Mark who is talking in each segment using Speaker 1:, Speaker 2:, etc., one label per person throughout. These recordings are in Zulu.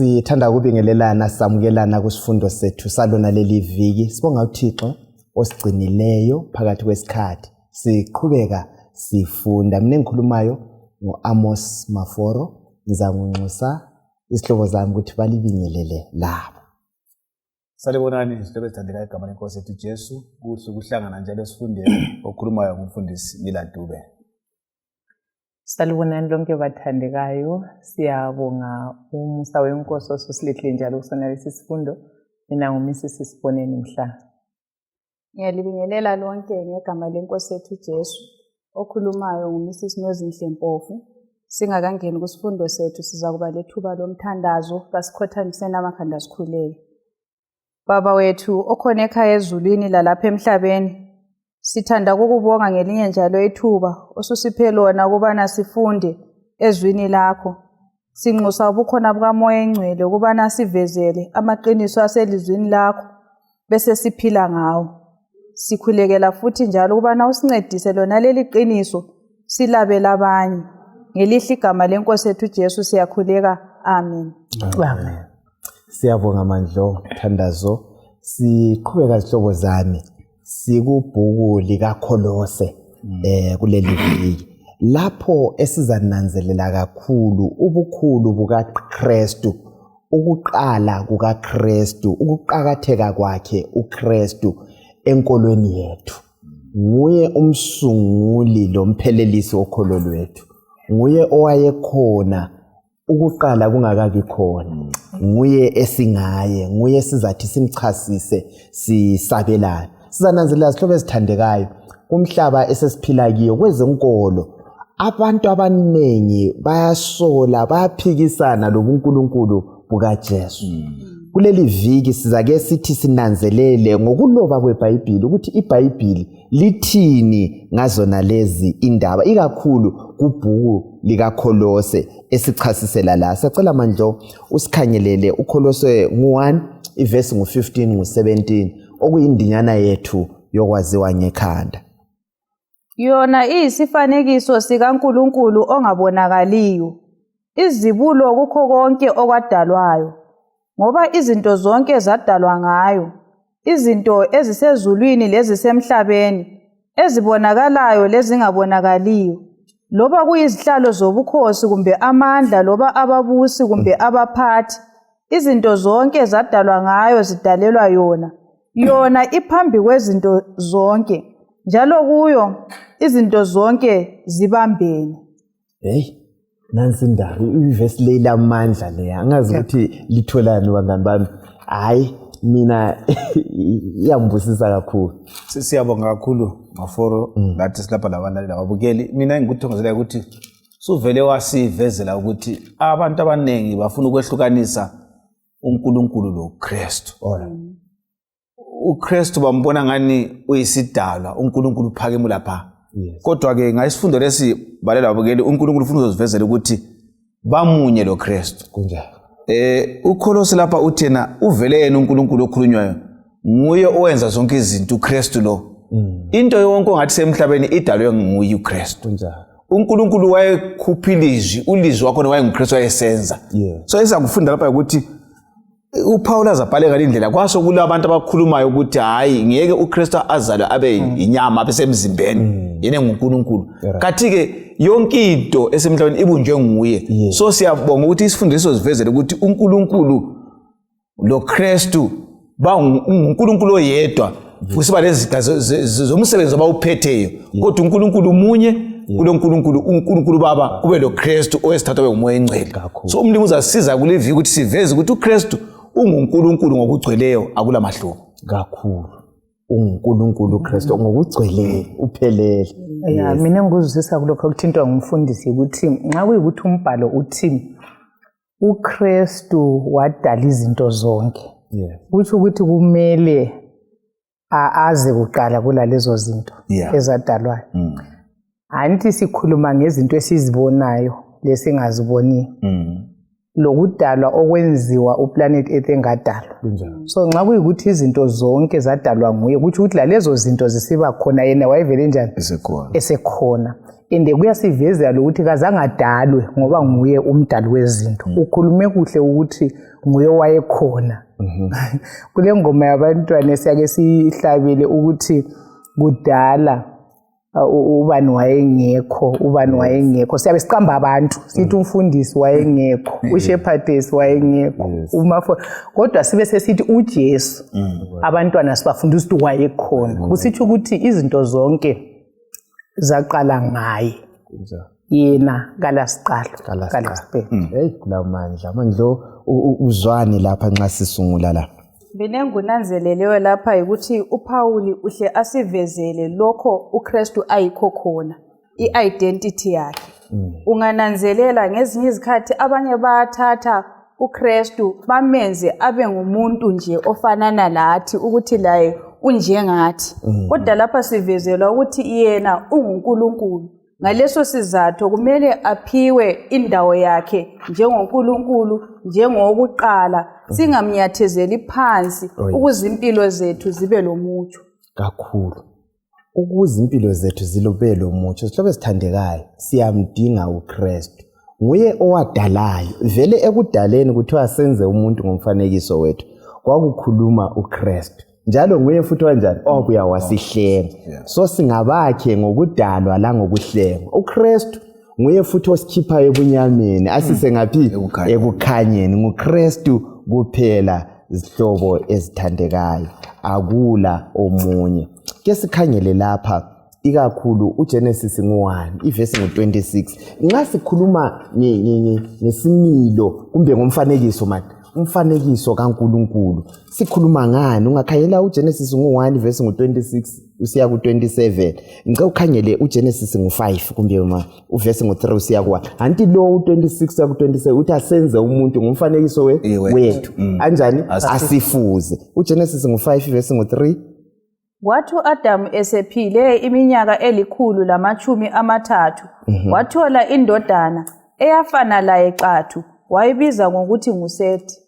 Speaker 1: Sithanda ukubingelelana samukelana kusifundo sethu salona leli viki. Sibonga uThixo osigcinileyo phakathi kwesikhathi. Siqhubeka sifunda. Mina engikhulumayo ngoAmos Maforo. Ngizanxusa isihlobo zami ukuthi balibingelele labo.
Speaker 2: Salibonani isihlobo esithandekayo igama lenkosi yethu Jesu. Kuhle ukuhlangana njalo sifundeni okhulumayo ngumfundisi Miladube.
Speaker 3: Salibonani lonke bathandekayo, siyabonga umusa wenkosi osusilethile njalo kusona lesi sifundo. Mina nguMrs Siboneni Mhla.
Speaker 4: Ngiyalibingelela lonke ngegama lenkosi yethu Jesu. Okhulumayo nguMrs Nozinhle Mpofu. Singakangeni kusifundo sethu sizakuba lethuba lomthandazo kasikhothaniseni amakhanda sikhuleke. Baba wethu okhona ekhaya ezulwini lalapha emhlabeni, sithanda ukukubonga ngelinye njalo ithuba osusiphe lona ukubana sifunde ezwini lakho. Sinxusa ubukhona bukaMoya Engcwele ukubana sivezele amaqiniso aselizwini lakho bese siphila ngawo. Sikhulekela futhi njalo ukubana usincedise lona leli qiniso silabela abanye. Ngelihle igama lenkosi yethu Jesu siyakhuleka. Amen.
Speaker 3: Amen.
Speaker 1: Siyabonga mandlo thandazo. Siqhubeka sihlobo zami sikubhuku likaKolose kuleli viki. Lapho esizananzelela kakhulu ubukhulu bukaKristu, ukuqala kukaKristu, ukuqhakatheka kwakhe uKristu enkolweni yethu. Nguye umsunguli lomphelelisi wokholo lwethu. Nguye owayekhona ukuqala kungakabi khona. Nguye esingaye, nguye sizathi simchasise sisabelana. Sizananzelela sihlobo esithandekayo kumhlaba esesiphila kiyo kwezenkolo. Abantu abanengi bayasola, bayaphikisana lobuNkulunkulu bukaJesu. Kuleli viki sizake sithi sinanzelele ngokuloba kweBhayibheli ukuthi iBhayibheli lithini ngazona lezi indaba, ikakhulu kubhuku likaKolose esichasisela la. Sicela mandlo usikhangelele uKolose 1 ivesi ngu15 ngu17 okuyindinyana yethu yokwaziwa ngekhanda.
Speaker 4: Yona iyisifanekiso sikaNkulunkulu ongabonakaliyo, izibulo kukho konke okwadalwayo. Ngoba izinto zonke zadalwa ngayo, izinto ezisezulwini lezisemhlabeni, ezibonakalayo lezingabonakaliyo, loba kuyizihlalo zobukhosi kumbe amandla loba ababusi kumbe abaphathi, izinto zonke zadalwa ngayo zidalelwa yona. Yona iphambi kwezinto zonke, njalo kuyo izinto zonke zibambene.
Speaker 1: Hey, nansi indaba ivesi leyila amandla leya. Angazi ukuthi litholani bangani bami. Hayi mina iyambusisa kakhulu.
Speaker 2: Siyabonga kakhulu Maforo lathi silapha labantu ababukeli. Mina ngikuthongozela ukuthi suvele wasivezela ukuthi abantu abanengi bafuna ukwehlukanisa uNkulunkulu loKristu. uKristu bambona ngani uyisidalwa, uNkulunkulu uphakeme lapha. Kodwa ke ngayisifundo lesi balela abukeli uNkulunkulu ufuna uzivezela ukuthi bamunye lo Kristu.
Speaker 1: Kunjani?
Speaker 2: uKolose lapha uthena uvele yena uNkulunkulu okhulunywayo nguye owenza zonke izinto uKristu lo. Into yonke ongathi semhlabeni idalwe nguye uKristu.
Speaker 1: Kunjani?
Speaker 2: uNkulunkulu wayekhupha ulizwi wakho wayenguKristu wayesenza. So esakufunda lapha ukuthi uPaul azabhaleka indlela kwaso kula abantu abakhulumayo ukuthi hayi ngeke uKristu azalwe abe inyama apha semzimbeni yena nguNkulunkulu. Kathi ke yonke into esemhlabeni ibunjwe nguye. So siyabonga ukuthi isifundiso sivezele ukuthi uNkulunkulu lo Kristu ba uNkulunkulu oyedwa usiba lezitha zomsebenzi abawuphetheyo. Kodwa uNkulunkulu munye kulo uNkulunkulu Baba kube lo Kristu oyesithathwa nguMoya Engcwele. So umlimi uzasiza kule viki ukuthi siveze ukuthi uKristu unguNkulunkulu ngokugcweleyo akula mahluko.
Speaker 1: Kakhulu uNkulunkulu uKristu ngokugcweleyo uphelele.
Speaker 3: Mina ngikuzwisisa kulokho okuthintwa ngumfundisi ukuthi nxa kuyikuthi umbhalo uthi uKristu wadala izinto zonke. Kusho ukuthi kumele aze kuqala kula lezo zinto ezadalwayo. Anti sikhuluma ngezinto esizibonayo lesingaziboniyo. lokudalwa okwenziwa uplanet Earth engadalwa. So nxa kuyikuthi izinto zonke zadalwa nguye kuthi ukuthi lalezo zinto zisiba khona yena wayevele njani esekhona. Ende kuyasivezela ukuthi kazangadalwe ngoba nguye umdali wezinto. Ukhulume kuhle ukuthi nguye wayekhona. Kule ngoma yabantwana siyake sihlabele ukuthi kudala ubani wayengekho siyabe siqamba abantu sithi umfundisi wayengekho ushepherdess wayengekho kodwa sibe sesithi uJesu abantwana sibafundisa ukuthi wayekhona kusitsho ukuthi izinto zonke zaqala ngaye yena kalasiqalo
Speaker 1: hey kulamandla mandlo uzwane lapha nxa sisungula la.
Speaker 4: Benengunanzelelewe lapha ukuthi uPauli uhle asivezele lokho uKristu ayikho khona iidentity yakhe. Ungananzelela ngezinye izikhathi abanye bayathatha uKristu bamenze abe ngumuntu nje ofanana lathi ukuthi laye unjengathi. Kodwa lapha sivezelwa ukuthi yena unguNkulunkulu. Ngaleso sizathu kumele aphiwe indawo yakhe njengoNkulunkulu njengokuqala singamnyathezeli phansi ukuze impilo zethu zibe lomutsho
Speaker 1: kakhulu. Ukuze impilo zethu zibe lomutsho sihlobo sithandekayo siyamdinga uKristu. Nguye owadalayo vele ekudaleni kuthiwa senze umuntu ngomfanekiso wethu kwakukhuluma uKristu. Njalo nguye futhi kanjani obuya wasihlenga. So singabakhe ngokudalwa la ngokuhlengwa. uKristu nguye futhi osikhipha ebunyameni asise ngaphi ekukhanyeni. nguKristu kuphela izihlobo ezithandekayo akula omunye. Ke sikhangele lapha ikakhulu uGenesis 1 ivesi ngo26 nxa sikhuluma ngesimilo kumbe ngomfanekiso manje umfanekiso kaNkulunkulu sikhuluma ngani. Ungakhangela uGenesis 1 verse ngo26 usiya ku27 ngicela ukhangele uGenesis 5 kumbe uverse ngo3 usiya kwa anti lo u26 ya ku27 uthi asenze umuntu ngomfanekiso wethu anjani asifuze. uGenesis 5 verse ngo3
Speaker 4: Wathi uAdamu esephile iminyaka 130 wathola indodana eyafana laye xathu wayibiza ngokuthi nguSethi.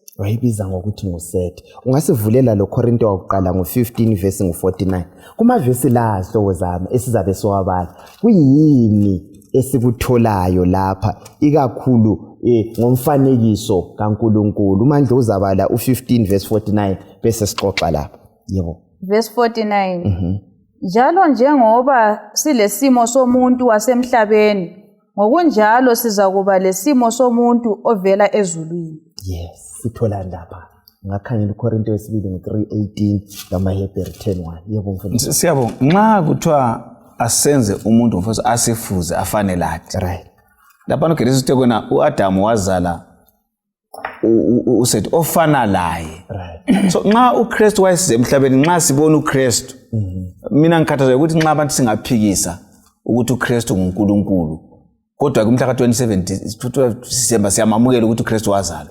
Speaker 1: Ungasivulela lo Korinto wakuqala ngo15 verse ngo49 kuma verse la hlobo zami esizabe sowabala kuyini esikutholayo lapha ikakhulu ngomfanekiso kaNkulunkulu. Manje uzabala u15 verse 49 bese sixoxa lapha. Yebo.
Speaker 4: Verse 49 Njalo njengoba silesimo somuntu wasemhlabeni ngokunjalo sizakuba lesimo somuntu ovela ezulwini.
Speaker 1: Yes, sithola lapha. Ngakhangela uKorinto 2:3:18 ngamaHebrew 10:1. Yebo mfundisi.
Speaker 2: Siyabonga. Nxa kuthiwa asenze umuntu mfundisi asifuze afane lathi.
Speaker 1: Right.
Speaker 2: Lapha noGenesis uthi kona uAdamu wazala uSethi ofana laye.
Speaker 1: Right.
Speaker 2: So nxa uKristu wayesize emhlabeni nxa sibona uKristu mina ngikhathaza ukuthi nxa abantu singaphikisa ukuthi uKristu nguNkulunkulu kodwa kumhla ka27 December siyamamukela ukuthi uKristu wazala.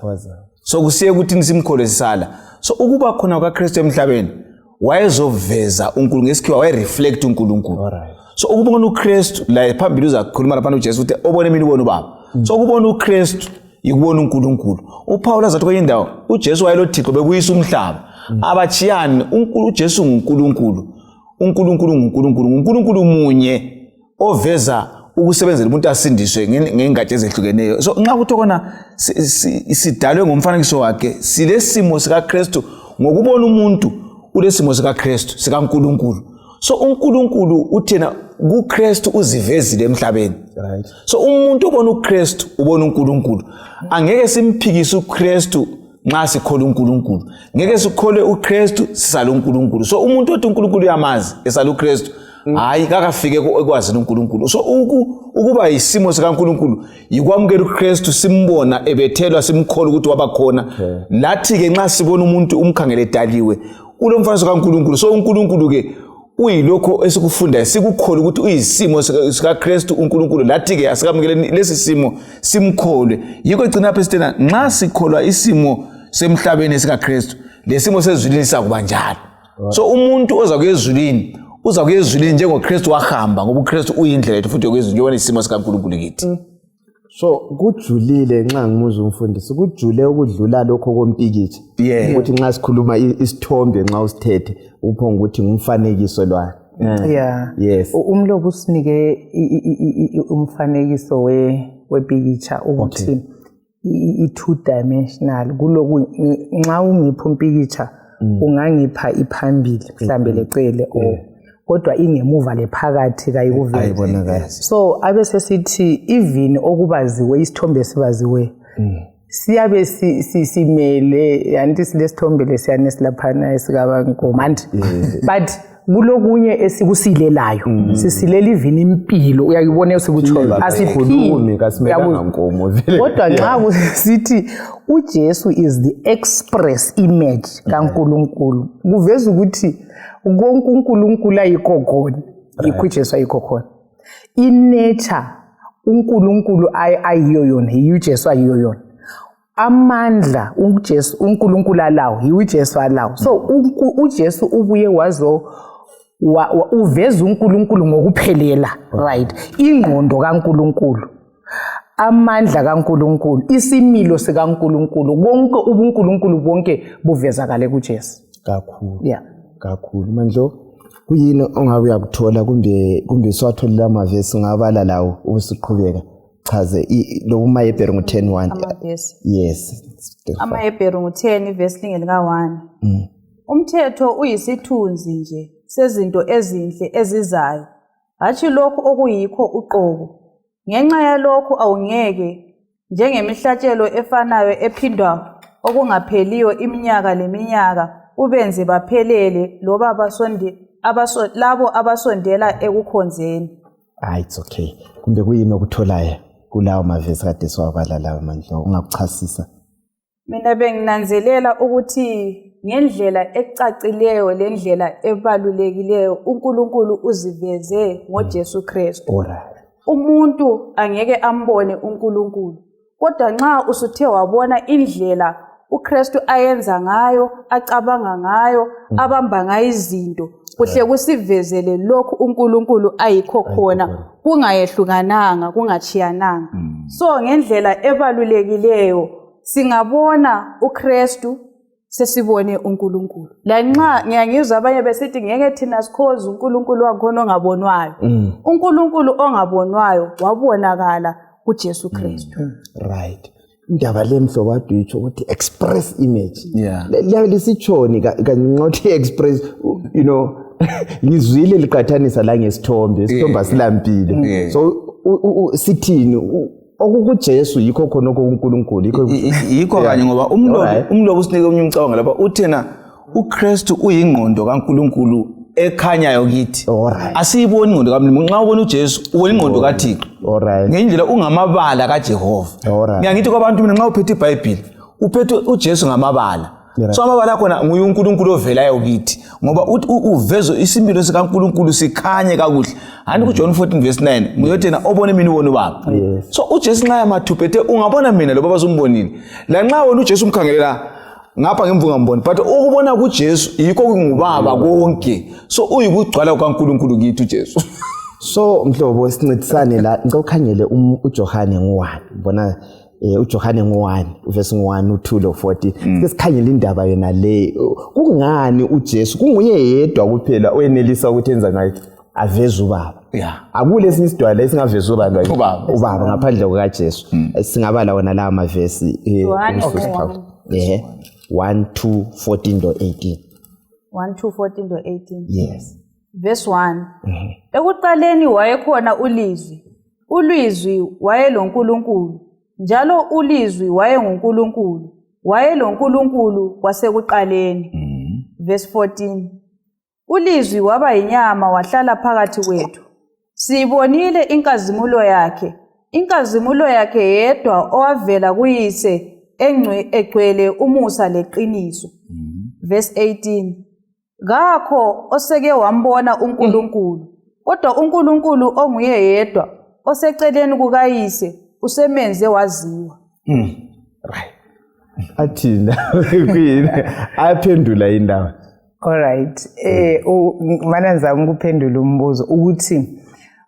Speaker 2: So kusiye ukuthi nisimkhole sisala. So ukuba khona kwaKristu emhlabeni wayezoveza uNkulunkulu ngesikhiwa wayereflect uNkulunkulu. So ukubona uKristu la phambili uzakhuluma lapha uJesu uthi obone mina ubone ubaba. So ukubona uKristu yikubona uNkulunkulu. uPaul azathi kwenye indawo uJesu wayeloThixo bekuyisa umhlaba. Abachiyani uJesu nguNkulunkulu. uNkulunkulu nguNkulunkulu. nguNkulunkulu munye oveza ukusebenzela umuntu asindiswe ngengatshe ezehlukeneyo. So nxa kuthi kona sidalwe ngomfanekiso wakhe silesimo sikaKristu ngokubona umuntu ulesimo sikaKristu sikaNkulunkulu. So uNkulunkulu uthena kuKristu uzivezile emhlabeni.
Speaker 1: Right.
Speaker 2: So umuntu obona uKristu ubona uNkulunkulu. Angeke simphikise uKristu nxa sikholwa uNkulunkulu. Ngeke sikhole uKristu sisala uNkulunkulu. So umuntu othi uNkulunkulu uyamazi esala uKristu hayi kakafike ekwazi uNkulunkulu. So ukuba isimo sikaNkulunkulu yikwamukela uKristu simbona ebethelwa simkhola ukuthi wabakhona. Lathi ke nxa sibona umuntu umkhangele edaliwe ulomfanekiso kaNkulunkulu. So uNkulunkulu ke uyilokho esikufunda sikukholwa ukuthi uyisimo sikaKristu uNkulunkulu. Lathi ke asikamukele lesi simo simkholwe. Yiko igcina lapha sithena nxa sikholwa isimo semhlabeni sikaKristu lesimo sezulwini sakuba njalo. So umuntu oza kuyezulwini uza kuyezulwini njengoKristu wahamba ngoba uKristu uyindlela yethu futhi yokwezulwini njengoba isimo sikaNkulunkulu kithi.
Speaker 1: So kujulile nxa ngimuza umfundisi kujule ukudlula lokho kompikitsha ukuthi nxa sikhuluma isithombe nxa usithethe uphonga ukuthi ngumfanekiso lwa yes
Speaker 3: umlobo usinike umfanekiso wepikitsha ukuthi i-two dimensional kuloku nxa ungipha umpikitsha ungangipha iphambili mhlambe lecele kodwa ingemuva lephakathi kayikuvela so abe sesithi even okubaziwe isithombe sibaziwe siyabe simele yanti silesithombe lesiyane silaphana esikabankomandi but kulokunye esikusilelayo sisilela even impilo uyayibona esikutshoyo
Speaker 1: asikhulumi kasimelanga nkomo vele
Speaker 3: kodwa nxa sithi uJesu is the express image kaNkulunkulu kuveza ukuthi konke uNkulunkulu ayikokhona ikuJesu ayikokhona inature uNkulunkulu ayiyo yona uJesu ayiyo yona amandla uJesu uNkulunkulu alawo uJesu alawo so uJesu ubuye wazo uveza uNkulunkulu ngokuphelela right ingqondo kaNkulunkulu amandla kaNkulunkulu isimilo sikaNkulunkulu konke ubuNkulunkulu bonke buvezakale kuJesu
Speaker 1: kakhulu kakhulu mandlo kuyini ongabe uyakuthola kumbe siwatholela amavesi ngabala lawo usiqhubeka chaze lo umaHebheru ngo-10:1 yes
Speaker 4: amaHebheru ngo-10 ivesi lika-1 umthetho uyisithunzi nje sezinto ezinhle ezizayo hatshi lokhu okuyikho uqobo ngenxa yalokhu awungeke njengemihlatshelo efanayo ephindwa okungapheliyo iminyaka leminyaka ubenze baphelele loba labo abasondela ekukhonzeni
Speaker 1: it's okay kumbe kuyini okutholayo kulawo mavesi kade siwabala lawo mandlo ungakuchasisa
Speaker 4: mina benginanzelela ukuthi ngendlela ecacileyo lendlela ebalulekileyo uNkulunkulu uziveze ngoJesu Kristu umuntu angeke ambone uNkulunkulu kodwa nxa usuthe wabona indlela uKristu ayenza ngayo acabanga ngayo abamba ngayo izinto kuhle kusivezele lokhu uNkulunkulu ayikho khona kungayehlukananga kungachiyananga so ngendlela ebalulekileyo singabona uKristu sesibone uNkulunkulu lanxa ngiyangizwa abanye besithi ngeke thina sikhoze uNkulunkulu wakhona ongabonwayo uNkulunkulu ongabonwayo wabonakala kuJesu Kristu
Speaker 1: right indaba lemhlobo waditsho ukuthi express image lisitshoni kanqothi express you know ngizwile liqathanisa la ngesithombe isithombe silampile so sithini okukuJesu yikho khona okuNkulunkulu
Speaker 2: yikho kanye ngoba umlobo usinike umcabango lapha uthena uKristu uyingqondo kaNkulunkulu ekhanyayo kithi asiyiboni ingqondo kaMlungu nxa ubona uJesu ubona ingqondo kaThixo ngendlela ungamabala kaJehova ngiyangithi kwabantu mina nxa uphethe iBhayibheli uphethe uJesu ngamabala so amabala khona nguye uNkulunkulu ovelayo kithi ngoba uvezo isimilo sikaNkulunkulu sikhanye kakuhle hani kuJohn 14:9 nguyothena obone mina ubone ubaba so uJesu nxa yamathuphethe ungabona mina lo baba umbonile la nxa wena uJesu umkhangelela ngapha ngemvunga mboni but ukubona kuJesu yikho kungubaba konke so uyikugcwala kwaNkulunkulu kithi uJesu
Speaker 1: so mhlobo sincedisane la ngikukhangele uJohane ngo-1 bona uJohane ngo-1 verse 1 u2 lo 40 ke sikhangele indaba yona le kungani uJesu kunguye yedwa kuphela oyenelisa ukuthi enza ngayo aveza ubaba akulesinye isidwala esingaveza ubaba ngaphandle kukaJesu singabala wona la amavesi 1:14-18
Speaker 4: 1:14-18
Speaker 1: yes
Speaker 4: verse 1 ekuqaleni wayekhona ulizwi ulizwi wayeloNkulunkulu njalo ulizwi wayenguNkulunkulu wayeloNkulunkulu kwasekuqaleni verse 14 ulizwi waba yinyama wahlala phakathi kwethu sibonile inkazimulo yakhe yedwa owavela kuyise egcwele umusa leqiniso verse 18 ngakho oseke wambona uNkulunkulu kodwa uNkulunkulu onguye yedwa oseceleni kukayise usemenze waziwa
Speaker 1: right athina kuyini aphendula indaba
Speaker 3: all right mana ngizama ukuphendula umbuzo ukuthi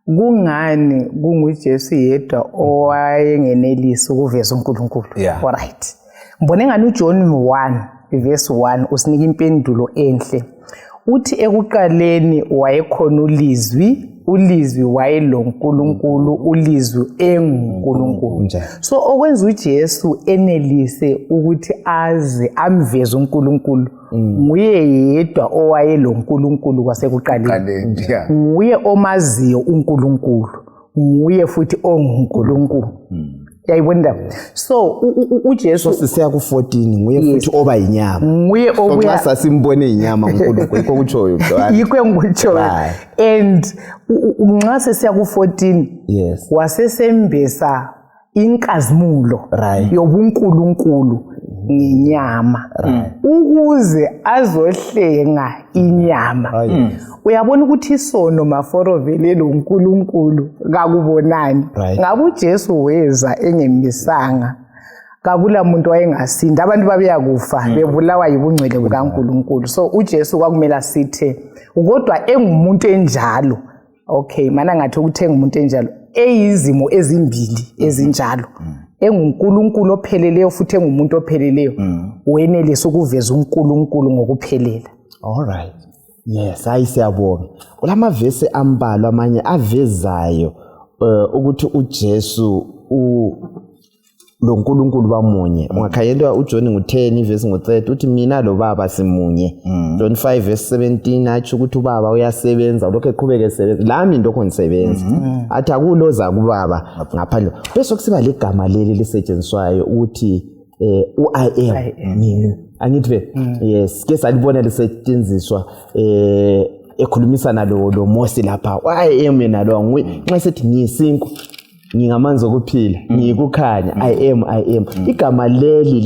Speaker 3: kungani kunguJesu yedwa owayengenelisi ukuveza uNkulunkulu? Alright. Mbone ngani uJohn 1 verse 1 usinika impendulo enhle. Uthi ekuqaleni wayekhona ulizwi, ulizwi wayeloNkulunkulu, ulizwi enguNkulunkulu. So okwenza uJesu enelise ukuthi aze amveze uNkulunkulu, nguye yedwa owayeloNkulunkulu kwasekuqaleni. Nguye omaziyo uNkulunkulu, nguye futhi onguNkulunkulu. Yayibona. So uJesu
Speaker 1: sisiya ku14 nguye futhi oba inyama.
Speaker 3: Nguye obuya
Speaker 1: xa sasimbone inyama uNkulunkulu yikho kutshoyo mntwana.
Speaker 3: Yikho ngikutshoyo. And nxa sesiya ku14 wasesembesa inkazimulo yobuNkulunkulu ngenyama ukuze azohlenga inyama. Uyabona ukuthi isono maforo vele lo uNkulunkulu kakubonani. Ngabe uJesu weza engemisanga kakula muntu wayengasinda, abantu babeya kufa bebulawa yibungcwele bukaNkulunkulu. So uJesu kwakumela sithe kodwa engumuntu enjalo, okay, mana ngathi ukuthi engumuntu enjalo eyizimo ezimbili ezinjalo, enguNkulunkulu opheleleyo futhi engumuntu opheleleyo, wenelisa ukuveza uNkulunkulu ngokuphelela.
Speaker 1: Alright. Yes, siyabonga. Kulama verse ambalwa amanye avezayo ukuthi uJesu lo uNkulunkulu bamunye. Ungakhayelwa uJohn ngo10 verse ngo30 uthi mina lo baba simunye. John 5 verse 17 athi ukuthi ubaba uyasebenza lokho eqhubeke esebenza. Lami into konsebenza. Athi akuloza kubaba ngaphandle. Bese kusiba legama leli lisetshenziswayo ukuthi I am mina. Angithi yes ke salibona lisetshenziswa ekhulumisana lo Mose lapha. I am mina lo nxa sethi ngiyisinko ngingamanzi okuphila ngikukhanya I am igama leli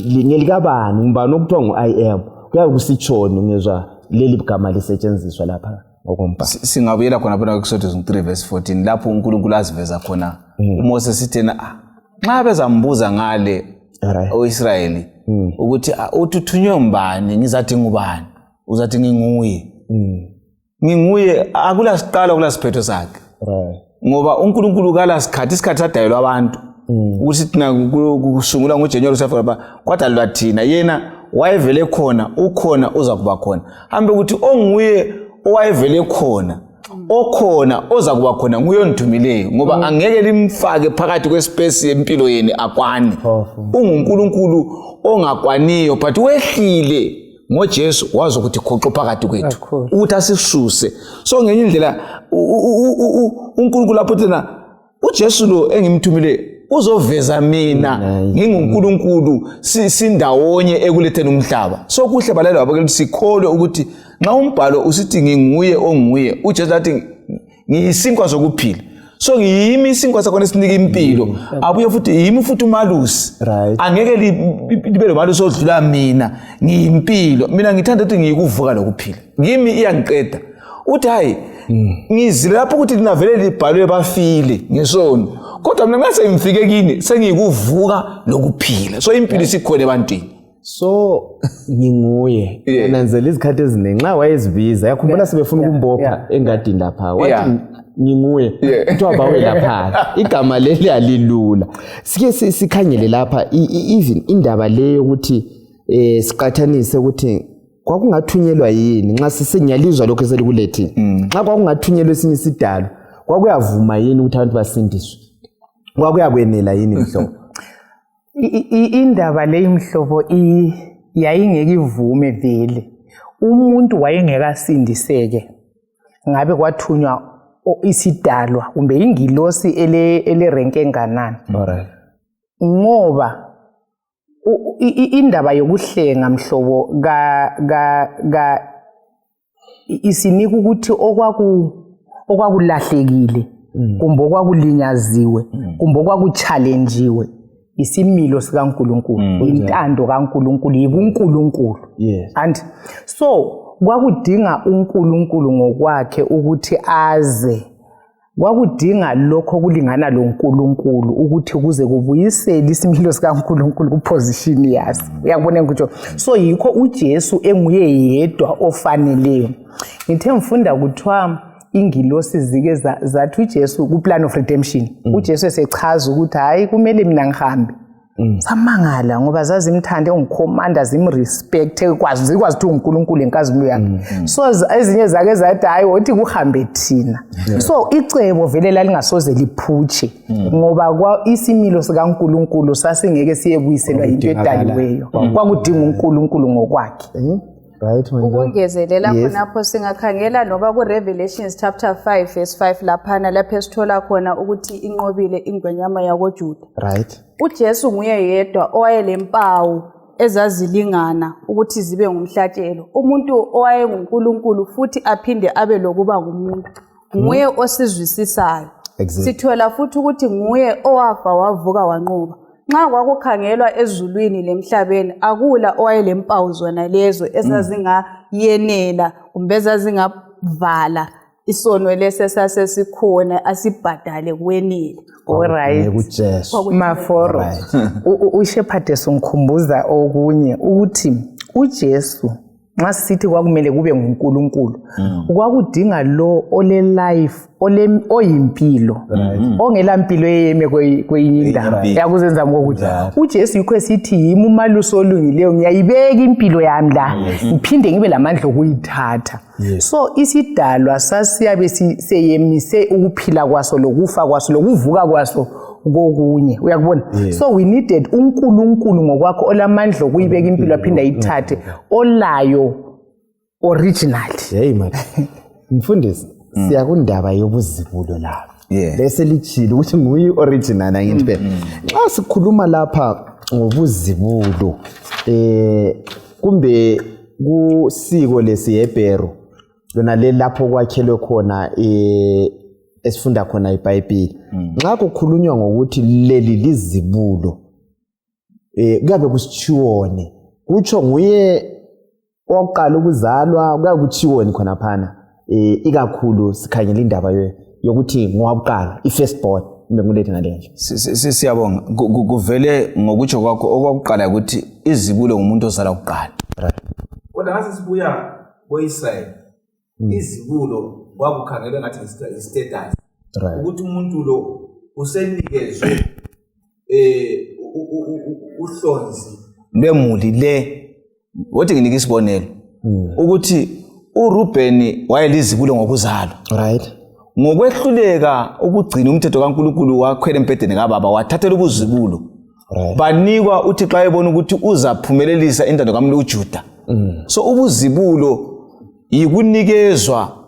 Speaker 1: lingelikabani ngibani okuthiwa ngu I am kuyabe kusitshona ngezwa leli gama lisetshenziswa lapha ngokomba.
Speaker 2: Singabuyela khona phela kuSothos 3 verse 14 lapho uNkulunkulu aziveza khona uMose sithena nxa bezambuza ngale oIsrayeli ukuthi uthunywe umbani ngizathi ngubani uzathi nginguye. Nginguye akula siqala kula siphetho sakhe. Ngoba uNkulunkulu kala isikhathi sadayelwa abantu ukuthi thina kusungula ngoJanuary safika kwadalwa thina yena wayevele khona ukhona uza kuba khona hambe ukuthi onguye owayevele khona okhona oza kuba khona nguye ondithumileyo ngoba angeke limfake phakathi kwespace yempilo yeni akwane. UNkulunkulu ongakwaniyo but wehlile ngoJesu wazi ukuthi khoqo phakathi kwethu ukuthi asisuse. So ngenye indlela uNkulunkulu lapho thina uJesu lo engimthumile uzoveza mina nginguNkulunkulu sindawonye ekuletheni umhlaba. So kuhle balalo abakele sikholwe ukuthi nxa umbhalo usithi nginguye onguye uJesu athi ngiyisinkwa sokuphila. So ngiyimi isinkwa sakho esinika impilo abuye futhi yimi futhi umalusi. Angeke libe lo malusi odlula mina ngiyimpilo mina ngithanda ukuthi ngiyikuvuka lokuphila ngimi iyangiqeda. Uthi hayi ngizile lapho ukuthi linavele libhalwe bafile ngesono kodwa mina ngase ngifike kini sengikuvuka lokuphila. So impilo isikhona ebantwini.
Speaker 1: So nginguye nanzela izikhathi eziningi nxa wayezibiza yakhumbula sebefuna ukumbopha engadini lapha wathi nginguye kuthiwa bawe lapha igama leli alilula. Sike sikhangele lapha even indaba leyo ukuthi siqathanise ukuthi kwakungathunyelwa yini nxa sisenyalizwa lokho eselikulethini nxa kwakungathunyelwa esinye isidalo kwakuyavuma yini ukuthi abantu basindiswe kwakuyakwenela yini mhlobo?
Speaker 3: Indaba le imhlobo yayingeke ivume vele umuntu wayengekasindiseke ngabe kwathunywa isidalwa kumbe ingilosi ele rank enganani. Ngoba indaba yokuhlenga mhlobo isinika ukuthi okwakulahlekile kumbe okwakulinyaziwe kumbe okwakuchallengewe isimilo sikaNkulunkulu intando kaNkulunkulu yibuNkulunkulu. And so kwakudinga uNkulunkulu ngokwakhe ukuthi aze kwakudinga lokho kulingana lo uNkulunkulu ukuthi kuze kubuyisele isimilo sikaNkulunkulu kuposition yaso. Uyabona ukuthi so yikho uJesu enguye yedwa ofaneleyo. Ngithe ngifunda kuthiwa ingilosi zike zathi uJesu ku plan of redemption uJesu esechaza ukuthi hayi kumele mina ngihambe samangala ngoba zazimthande ungikhomanda zimrespect zikwazi ukuthi uNkulunkulu enkazimulo yakhe so ezinye zake zathi hayi wothi kuhambe thina so icebo vele lalingasoze liphutshe ngoba isimilo sikaNkulunkulu sasingeke siyebuyiselwa into edaliweyo kwakudinga uNkulunkulu ngokwakhe
Speaker 1: right
Speaker 4: ukungezelela khonapho singakhangela noba ku Revelations chapter 5 verse 5 laphana lapho esithola khona ukuthi inqobile ingwenyama yakoJuda
Speaker 1: right
Speaker 4: uJesu nguye yedwa owayelemmpawu ezazilingana ukuthi zibe ngumhlatshelo umuntu owayenguNkulunkulu futhi aphinde abe lokuba ngumuntu nguye osizwisisayo sithola futhi ukuthi nguye owafa wavuka wanqoba nxa kwakukhangelwa ezulwini lemhlabeni akula owayelemmpawu zona lezo ezazingayenela kumbe ezazingavala isono lesesasesikhona asibhadale kwenile
Speaker 3: alright maforo uShepherd ungikhumbuza okunye ukuthi uJesu nxa sithi kwakumele kube nguNkulunkulu kwakudinga lo ole life oyimpilo ongela mpilo eyeme kweyinye indawo yakuzenza ngokuthi uJesu yikho esithi yimi umalusi olungileyo ngiyayibeka impilo yami la ngiphinde ngibe lamandla okuyithatha so isidalwa sasiyabe siyemise ukuphila kwaso lokufa kwaso lokuvuka kwaso kokunye uyakubona so we needed uNkulunkulu ngokwakho olamandla okuyibeka impilo aphinda ayithathe olayo original
Speaker 1: hey man mfundisi siyakundaba yobuzibulo lapha bese lichilo ukuthi nguyi original angithi phela xa sikhuluma lapha ngobuzibulo kumbe kusiko lesihebheru lona le lapho kwakhelwe khona esifunda khona iBhayibheli nxa kukhulunywa ngokuthi leli lizibulo kuyabe kusithiwone kutsho nguye oqala ukuzalwa kuyabe kuthiwone khona phana ikakhulu sikhangela indaba yokuthi ngowakuqala ifirstborn kumbe ngulethe ngalenje
Speaker 2: siyabonga kuvele ngokutsho kwakho okwakuqala ukuthi izibulo ngumuntu ozala kuqala
Speaker 5: kodwa ngase sibuya koIsrael izibulo kwakukhangelwe ngathi istatus ukuthi umuntu lo usenikezwe uhlonzi
Speaker 2: lwemuli le wothi nginika isibonelo ukuthi uRubeni wayelizibulo ngokuzalwa
Speaker 1: right
Speaker 2: ngokwehluleka ukugcina umthetho kaNkulunkulu wakhwela empedeni kababa wathathela ubuzibulo banikwa uthi xa ebona ukuthi uzaphumelelisa intando kaMlu uJuda so ubuzibulo yikunikezwa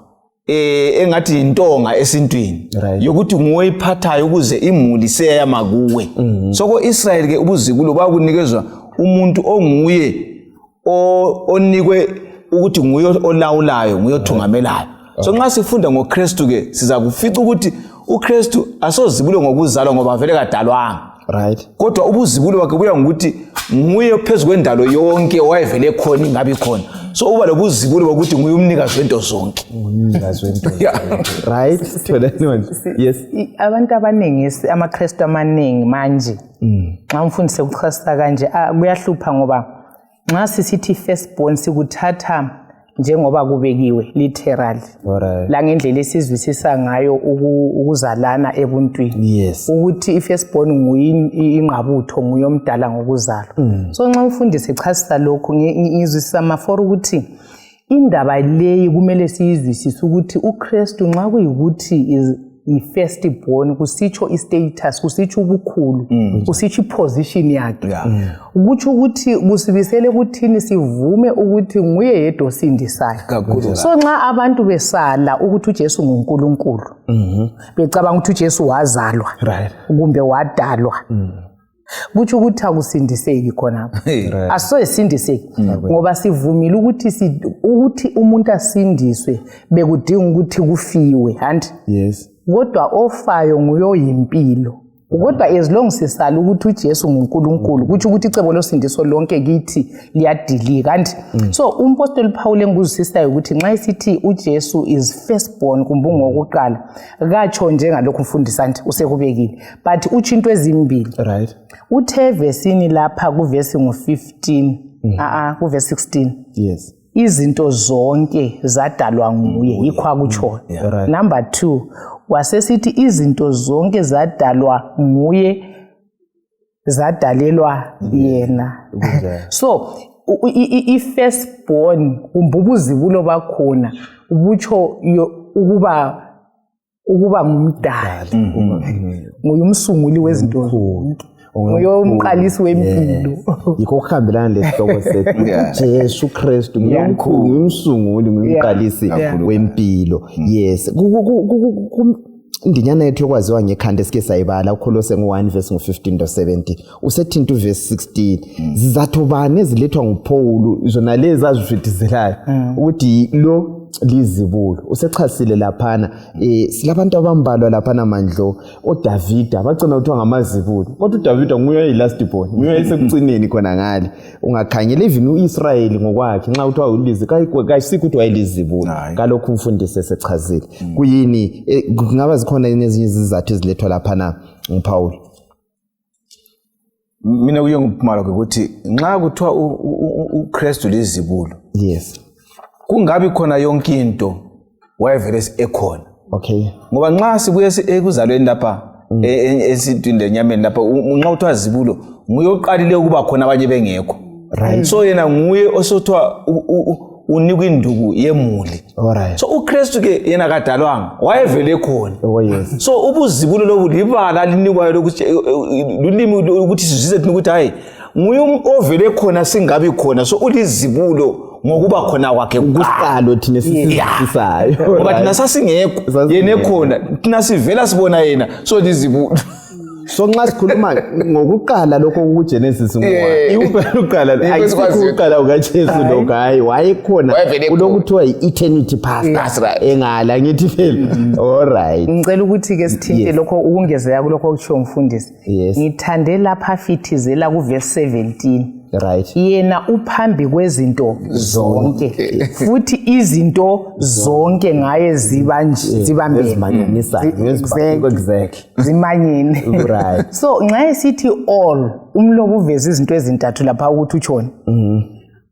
Speaker 2: engathi intonga esintwini yokuthi nguwe iphathayo ukuze imuli seyama kuwe so koIsrael ke ubuzibulo bakunikezwa umuntu onguye onikwe ukuthi nguye olawulayo nguye othungamelayo so nxa sifunda ngoKristu ke siza kufica ukuthi uKristu asozibulo ngokuzalwa ngoba vele kadalwanga
Speaker 1: right
Speaker 2: kodwa ubuzibulo bakhe buya ngokuthi nguye phezulu kwendalo yonke owayevele khona ingabi khona so uba lobuzibulo bokuthi nguye umnikazi wento zonke
Speaker 1: umnikazi wento right yes
Speaker 3: abantu abaningi amaKristu amaningi manje nxa umfundisi ukuchasisa kanje kuyahlupha ngoba nxa sisithi firstborn sikuthatha njengoba kubekiwe literally la ngendlela esizwisisa ngayo ukuzalana ebuntwini ukuthi ifirstborn nguyingqabutho nguyomdala ngokuzalwa so nxa umfundisi echasisa lokho ngizwisisa maforo ukuthi indaba leyi kumele siyizwisise ukuthi uKristu nxa kuyikuthi i-firstborn kusitsho i-status kusitsho ubukhulu kusitsho i-position yakhe ukuthi kusibisele ukuthini sivume ukuthi nguye yedwa osindisayo so nxa abantu besala ukuthi uJesu nguNkulunkulu becabanga ukuthi uJesu wazalwa kumbe wadalwa kuthi ukuthi akusindiseki khonapho asisindiseki ngoba sivumile ukuthi umuntu asindiswe bekudinga ukuthi kufiwe and kodwa ofayo nguye oyimpilo kodwa as long sisala ukuthi uJesu nguNkulunkulu kuthi ukuthi icebo losindiso lonke kithi liyadilika kanti so umpostoli Paul enguzisisayo ukuthi nxa isithi uJesu is firstborn kumbe ngokuqala katsho njengalokho mfundisi anti usekubekile but uthi into ezimbili
Speaker 1: right
Speaker 3: uthe versini lapha kuvesi ngo15 kuvesi 16 izinto zonke zadalwa nguye yikho akutsho. Number 2 wasesithi izinto zonke zadalwa nguye zadalelwa yena. So i-firstborn umbubuzibulo bakhona ubutsho ukuba ngumdali nguye umsunguli wezinto zonke nguye umqalisi wempilo.
Speaker 1: Yikho kuhambelana lesihloko sethu Jesu Kristu ngumkhulu umsunguli ngumqalisi wempilo. Yes, indinyana yethu yokwaziwa ngekhanda esike sayibala uKolose 1 verse 15 to 17 usethinta verse 16 zizathu bani ezilethwa nguPaul zona lezi azifithizelayo ukuthi lo lizibulo usechasile laphana silabantu abambalwa laphana mandlo oDavid abagcina uthiwa ngamazibulo kodwa uDavid nguye ilast born nguye esekucineni khona ngale ungakhangela even uIsrael ngokwakhe nxa uthiwa ulizi kayisikho ukuthi wayelizibulo kalokhu umfundisi esechazile kuyini kungaba zikhona ezinye izizathu ezilethwa laphana nguPaul.
Speaker 2: Mina kuye ngiphumala ukuthi nxa kuthiwa uKristu lizibulo
Speaker 1: yes
Speaker 2: kungabi khona yonke into wayevele ekhona.
Speaker 1: Okay,
Speaker 2: ngoba nxa sibuye ekuzalweni lapha esintwini lenyameni lapha nxa uthiwa zibulo nguye oqalile ukuba khona abanye bengekho.
Speaker 1: Right.
Speaker 2: So yena nguye osothiwa unikwa induku yemuli.
Speaker 1: Alright.
Speaker 2: So uKristu ke yena kadalwanga wayevele khona.
Speaker 1: Oh yes.
Speaker 2: So ubuzibulo lobu libala linikwayo lokuthi lulimi ukuthi sizwe ukuthi hayi nguye ovele khona singabi khona. So ulizibulo ngokuba khona kwakhe
Speaker 1: kuqalo thina sisisayo
Speaker 2: ngoba thina sasingekho yena ekhona thina sivela sibona yena so lizibulo.
Speaker 1: So nxa sikhuluma ngokuqala lokho kuGenesis ngwa uqala ayikuqala ukaJesu lokho hayi wayekhona kulokuthiwa ieternity past engala ngithi phela. Alright,
Speaker 3: ngicela ukuthi ke sithinte lokho ukungezeka kulokho okutsho umfundisi. Ngithande lapha fithizela kuverse 17.
Speaker 1: Right.
Speaker 3: Yena uphambi kwezinto zonke futhi izinto zonke ngaye zibambene zimanyene.
Speaker 1: Right.
Speaker 3: So nxa esithi all umlomo uveza izinto ezintathu lapha ukuthi utshoni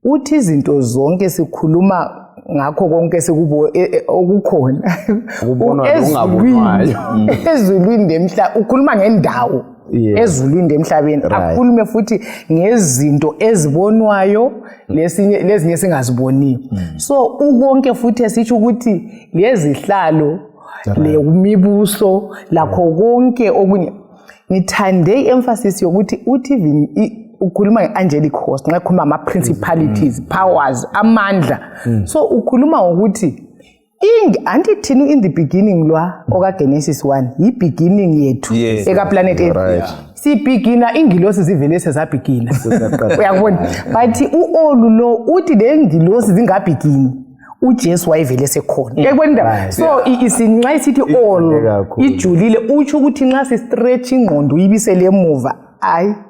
Speaker 3: uthi izinto zonke sikhuluma ngakho konke sekubo okukhona ezulwini demhla ukhuluma ngendawo ezulwini emhlabeni akhulume futhi ngezinto ezibonwayo lezinye singaziboniyo. So ukonke futhi esitsho ukuthi lezihlalo lemibuso lakho konke okunye. Ngithande emphasis yokuthi uthi ukhuluma ngeangelic host nxa khuluma ama principalities powers amandla. So ukhuluma ngokuthi andithi in the beginning lwa oka Genesis 1 yi beginning yethu eka planet Earth sibigina ingilosi zivele sezabigina uyakubona but uolu lo uthi le ngilosi zingabigini uJesu wayevele sekhona uyakubona. So isinxa isithi all ijulile utsho ukuthi nxa si stretch ingqondo uyibisele emuva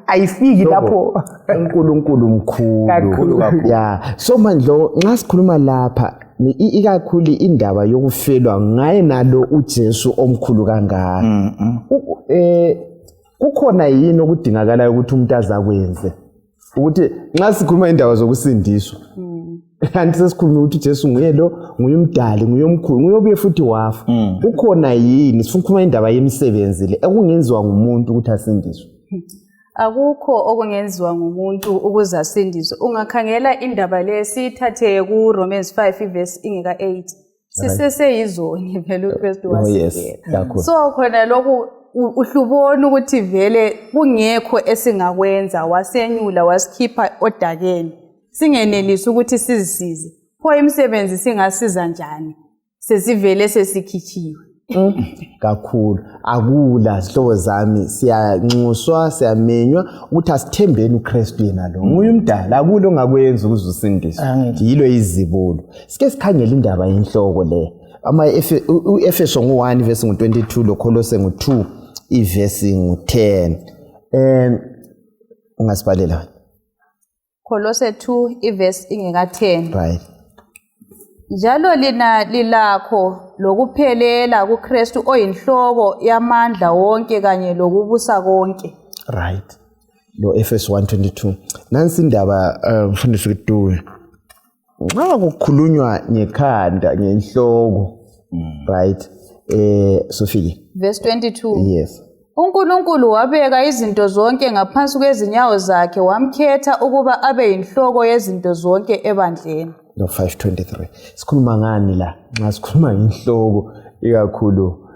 Speaker 3: ayifiki lapho
Speaker 1: uNkulunkulu mkhulu. Yeah, so mandlo nxa sikhuluma lapha ikakhulu indaba yokufelwa ngaye nalo uJesu omkhulu kangaka kukhona yini okudingakala ukuthi umuntu azakwenze ukuthi nxa sikhuluma indaba zokusindiswa kanti sesikhuluma ukuthi uJesu nguye lo nguye umdali nguye omkhulu nguye obuye futhi wafa kukhona yini sikhuluma indaba yemisebenzi le ekungenziwa ngumuntu ukuthi asindiswe?
Speaker 4: Akukho okungenziwa ngumuntu ukuze asindiswe. Ungakhangela indaba le sithathe ku Romans 5 verse ingeka 8 siseseyizoni vele uKristu wasikela. So khona lokhu uhlubona ukuthi vele kungekho esingakwenza wasenyula wasikhipha odakeni singenelisi ukuthi sizisize pho imisebenzi singasiza njani sesivele sesikhitshiwe.
Speaker 1: Kakhulu akula sihlobo zami siyanxuswa siyamenywa ukuthi asithembeni uKristu yena lo nguye umdala akulo ongakwenza ukuze usindiswe yilo izibulo. Sike sikhangela indaba yenhloko le ama Efeso 1 verse 22 lo Kolose 2 verse 10 ungasibalela
Speaker 4: Kolose 2 verse ingeka 10.
Speaker 1: Right.
Speaker 4: Njalo lina lilakho lokuphelela kuKristu oyinhloko yamandla wonke kanye lokubusa konke.
Speaker 1: Right. Lo Efeso 1:22 nansi indaba mfundisi kuTuwe nxa kukhulunywa ngekhanda ngenhloko right Sofiki
Speaker 4: verse 22
Speaker 1: yes
Speaker 4: uNkulunkulu wabeka izinto zonke ngaphansi kwezinyawo zakhe wamkhetha ukuba abe yinhloko yezinto zonke ebandleni
Speaker 1: no 523 sikhuluma ngani la nxa sikhuluma ngenhloko ikakhulu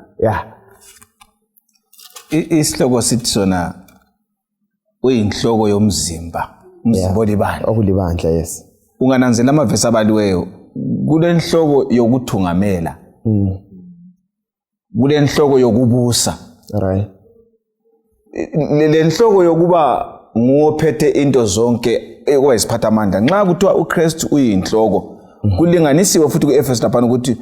Speaker 2: isihloko sithi sona uyinhloko yomzimba umzimba olibandla
Speaker 1: okulibandla yes
Speaker 2: ungananzela amavesi abaliweyo kule nhloko yokuthungamela kule nhloko yokubusa
Speaker 1: right
Speaker 2: le nhloko yokuba nguophethe into zonke ekwayisiphathamandla nxa kuthiwa uKristu uyinhloko kulinganisiwe futhi kuEfesu lapha ukuthi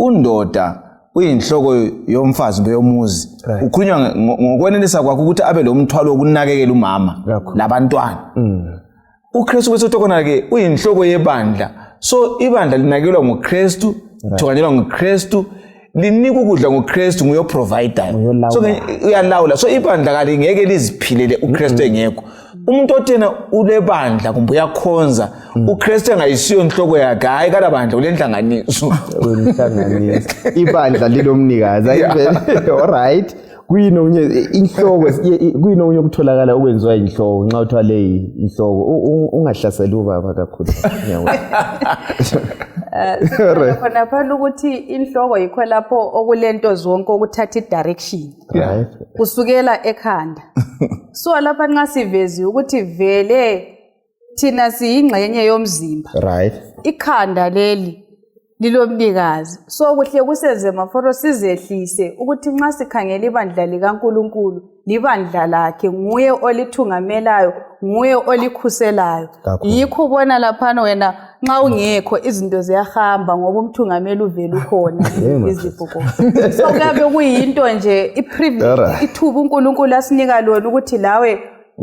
Speaker 2: undoda uyinhloko yomfazi beyomuzi ukhulunywa ngokwenelisa kwakhe ukuthi abe lomthwalo wokunakekela umama labantwana uKristu wethu khona ke uyinhloko yebandla so ibandla linakekelwa nguKristu thokanyelwa nguKristu linika ukudla nguKristu nguyo provider so uyalawula so ibandla kali ngeke liziphilele uKristu engekho umuntu othena ulebandla kumbe uyakhonza uKristu engayisiyo inhloko yakhe hayi kana bandla ulenhlanganiso
Speaker 1: ibandla lilomnikazi all right kuyini onye inhloko kuyini onye ukutholakala okwenziwa inhloko nxa uthiwa le inhloko ungahlasela ubaba kakhulu
Speaker 4: khona phela ukuthi inhloko yikho lapho okulento zonke ukuthatha idirection kusukela ekhanda so lapha nxa sivezi ukuthi vele thina siyingxenye yomzimba
Speaker 1: right
Speaker 4: ikhanda leli lilomnikazi so kuhle kusenzema for sizehlise ukuthi nxa sikhangela ibandla likaNkuluNkulu libandla lakhe nguye olithungamelayo nguye olikhuselayo yikho ubona lapha wena nxa ungekho izinto ziyahamba ngoba umthungameli uvela ukhona iziphuko so kuyabe kuyinto nje iprivilege ithuba uNkulunkulu asinika lona ukuthi lawe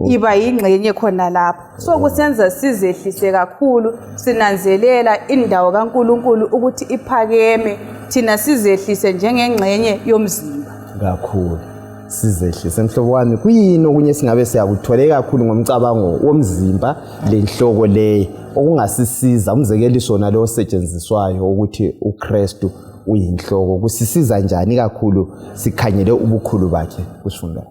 Speaker 4: iba yingxenye khona lapho so kusenza sizehlise kakhulu sinanzelela indawo kaNkulunkulu ukuthi iphakeme thina sizehlise njengengxenye yomzimba
Speaker 1: kakhulu sizehlise mhlobo wami kuyini okunye singabe siyakuthola kakhulu ngomcabango womzimba lenhloko leyo okungasisiza umzekeliso nalo osetshenziswayo ukuthi uKristu uyinhloko kusisiza njani kakhulu sikhanyele ubukhulu bakhe kusifunda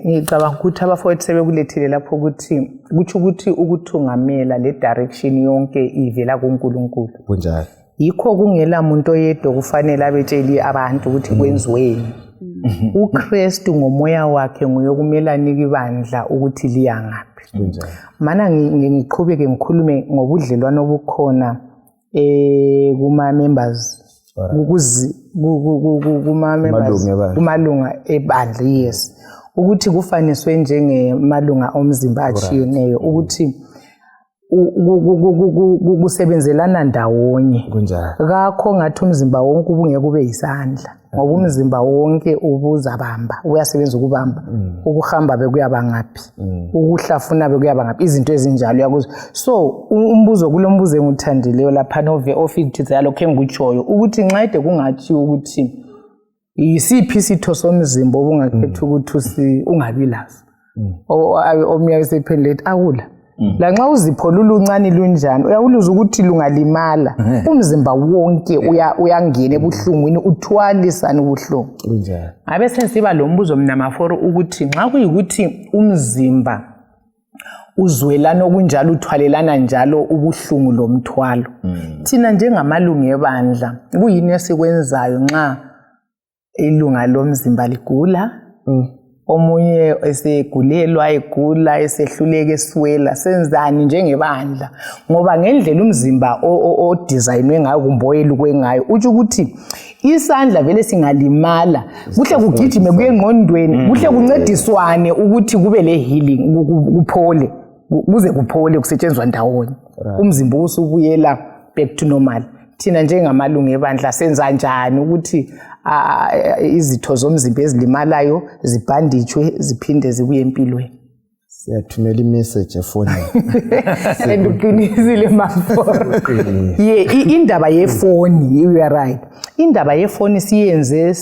Speaker 3: ngicabanga ukuthi abafowethu sebekulethile lapho ukuthi kuthi ukuthi ukuthungamela le direction yonke ivela kuNkulunkulu
Speaker 1: kunjalo
Speaker 3: yikho kungela muntu oyedwa kufanele abetsheli abantu ukuthi kwenziweni uKristu ngomoya wakhe nguyokumelana ibandla ukuthi liya ngaphi
Speaker 1: kunjalo
Speaker 3: mana ngiqhubeke ngikhulume ngobudlelwano obukhona kuma members kumalunga ebandla yes ukuthi kufaniswe njengemalunga omzimba achiyeneyo ukuthi kusebenzelana ndawonye
Speaker 1: kunjalo
Speaker 3: kakho ngathi umzimba wonke ubungeke kube isandla ngoba umzimba wonke ubuzabamba uyasebenza ukubamba ukuhamba bekuyaba ngaphi ukuhlafuna bekuyaba ngaphi izinto ezinjalo yakuzo so umbuzo kulombuzo enguthandileyo lapha nove office yalokho engikutshoyo ukuthi ncede kungathi ukuthi yisiphi isitho somzimba obungakhetha ukuthi ungabi laso omnye esephendle akula la nxa uzipho luluncane lunjani uyawuluza ukuthi lungalimala umzimba wonke uyangena ebuhlungwini uthwalisana ubuhlungu
Speaker 1: kunjalo
Speaker 3: ngabe sensiba lombuzo mina maforo ukuthi nxa kuyikuthi umzimba uzwelana okunjalo uthwalelana njalo ubuhlungu lomthwalo thina njengamalungu ebandla kuyini esikwenzayo nxa ilunga lomzimba ligula omunye esegulelwa egula esehluleka eswela senzani njengebandla ngoba ngendlela umzimba odesignwe ngayo kumbe oyelukwe ngayo uthi ukuthi isandla vele singalimala kuhle kugijime kuye engqondweni kuhle kuncediswane ukuthi kube le healing kuphole kuze kuphole kusetshenzwa ndawonye umzimba usubuyela back to normal thina njengamalungu ebandla senza njani ukuthi izitho zomzimba ezilimalayo zibhanditshwe ziphinde zibuye empilweni
Speaker 1: siyathumela imessage efonini
Speaker 3: enduqinisile maforo indaba yefoni you are right indaba yefoni siyenze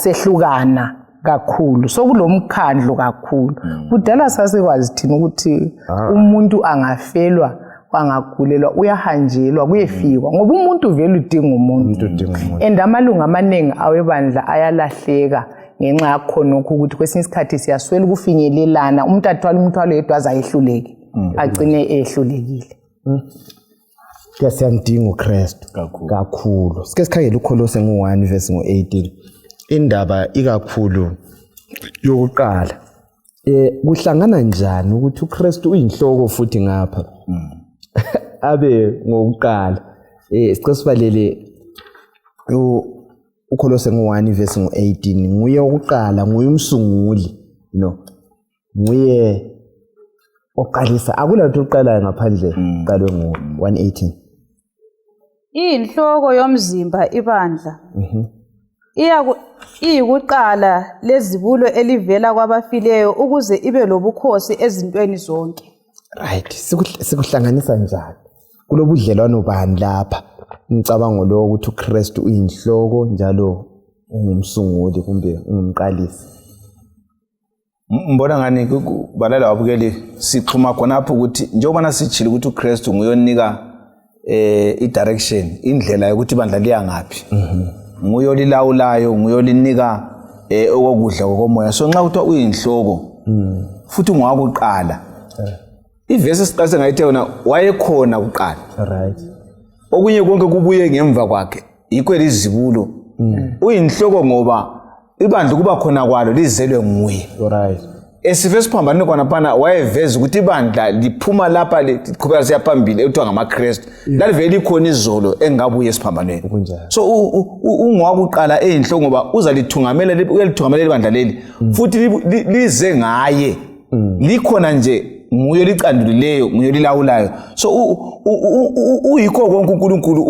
Speaker 3: sehlukana kakhulu sokulomkhandlo kakhulu kudala sasikwazi thina ukuthi umuntu angafelwa wangagulelwa uyahanjelwa kuyefikwa ngoba umuntu vele udinga umuntu and amalungu amaningi awebandla ayalahleka ngenxa yakhonokho ukuthi kwesinye isikhathi siyaswela ukufinyelelana umuntu athwala umthwalo yedwa azayehluleke agcine ehlulekile.
Speaker 1: Siyamdinga uKristu kakhulu. Sike sikhangele uKolose 1:18. Indaba ikakhulu yokuqala kuhlangana njani ukuthi uKristu uyinhloko futhi ngapha abe ngokuqala. Sike sibalele uKolose 1:18 nguye oqala, nguye umsunguli, nguye oqalisa. Akulanto oqalayo ngaphandle qalwe ngo-1:18.
Speaker 4: Inhloko yomzimba ibandla iyikuqala lezibulo elivela kwabafileyo ukuze ibe lobukhosi ezintweni zonke.
Speaker 1: Right, sikuhlanganisa njani kulobudlelwano bani lapha? Ngicabanga lo ukuthi uKristu uyinhloko njalo ungumsunguli kumbe ungumqalisi.
Speaker 2: Mbona ngani kubalala wabukeli sixhuma khonapho ukuthi njengoba sichile ukuthi uKristu nguyonika i-direction, indlela yokuthi ibandla liya ngaphi. Nguyolilawulayo, nguyolinika okudla komoya. So nxa kuthiwa uyinhloko futhi ungakuqala. Ivesi siqase ngayithe yona wayekhona kuqala.
Speaker 1: Right.
Speaker 2: Okunye konke kubuye ngemva kwakhe. Yikho lizibulo. Uyinhloko ngoba ibandla kuba khona kwalo lizelwe nguye.
Speaker 1: Right.
Speaker 2: Esivesi phambane kwanapana wayeveza ukuthi ibandla liphuma lapha liqhubeka siya phambili ekuthiwa ngamaKristu. Lalivele ikhona izolo engabuye esiphambanweni. So ungwakuqala eyinhloko ngoba uzalithungamela uyalithungamela ibandla leli futhi lize ngaye. Likhona nje nguye licandulileyo, nguye lilawulayo. So uyikho konke uNkulunkulu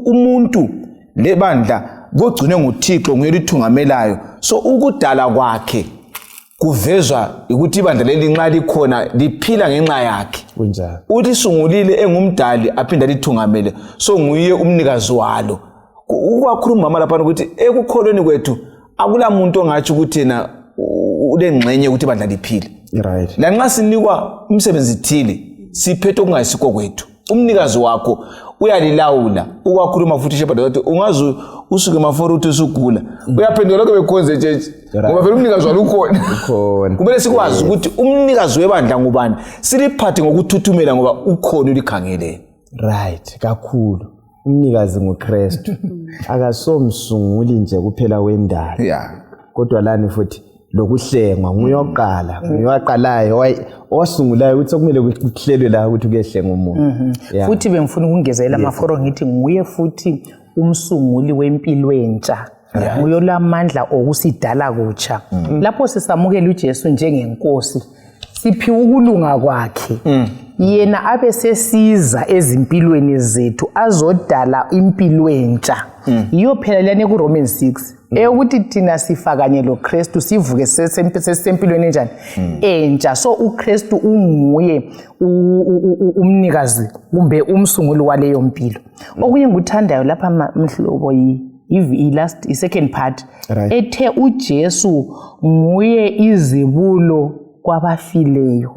Speaker 2: umuntu lebandla kugcinwe nguThixo nguye lithungamelayo. So ukudala kwakhe kuvezwa ukuthi ibandla leli nxa likhona liphila ngenxa yakhe.
Speaker 1: Kunjani?
Speaker 2: Uthi sungulile engumdali aphinda lithungamele. So nguye umnikazi walo. Ukwakhuluma mama lapha ukuthi ekukholweni kwethu akula muntu ongathi ukuthi yena ulengxenye ukuthi ibandla liphile.
Speaker 1: Right.
Speaker 2: La nxa sinikwa umsebenzi thile siphethe okungayisikho kwethu. Umnikazi wakho uyalilawula. Ukwakhuluma futhi shepherd ukuthi ungazi usuke maforo uthi usugula. Uyaphendula lokho bekhonze church. Ngoba vele umnikazi walo ukhona. Kumele sikwazi ukuthi umnikazi webandla ngubani. Siliphathe ngokuthuthumela ngoba ukhona ulikhangele.
Speaker 1: Right, kakhulu. Umnikazi nguKristu. Akasomsunguli nje kuphela wendalo.
Speaker 2: Yeah.
Speaker 1: Kodwa lani futhi lokuhlengwa nguyoqala, nguyaqalayo osungulayo ukuthi kumele kuhlelwe la ukuthi kuyehlenga umuntu.
Speaker 3: Futhi bengifuna ukungezela amaforo ngithi nguye futhi umsunguli wempilo entsha. Nguyolamandla okusidala kutsha. Lapho sisamukela uJesu njengenkosi siphiwe ukulunga kwakhe. Yena abe sesiza ezimpilweni zethu azodala impilo entsha. Iyo phela lene ku Romans 6 ukuthi thina sifakanye loKristu sivuke sesempilweni enjani entsha. So uKristu unguye umnikazi kumbe umsunguli waleyo mpilo. Okunye nguthandayo lapha mhlobo i second part ethe uJesu nguye izibulo kwabafileyo.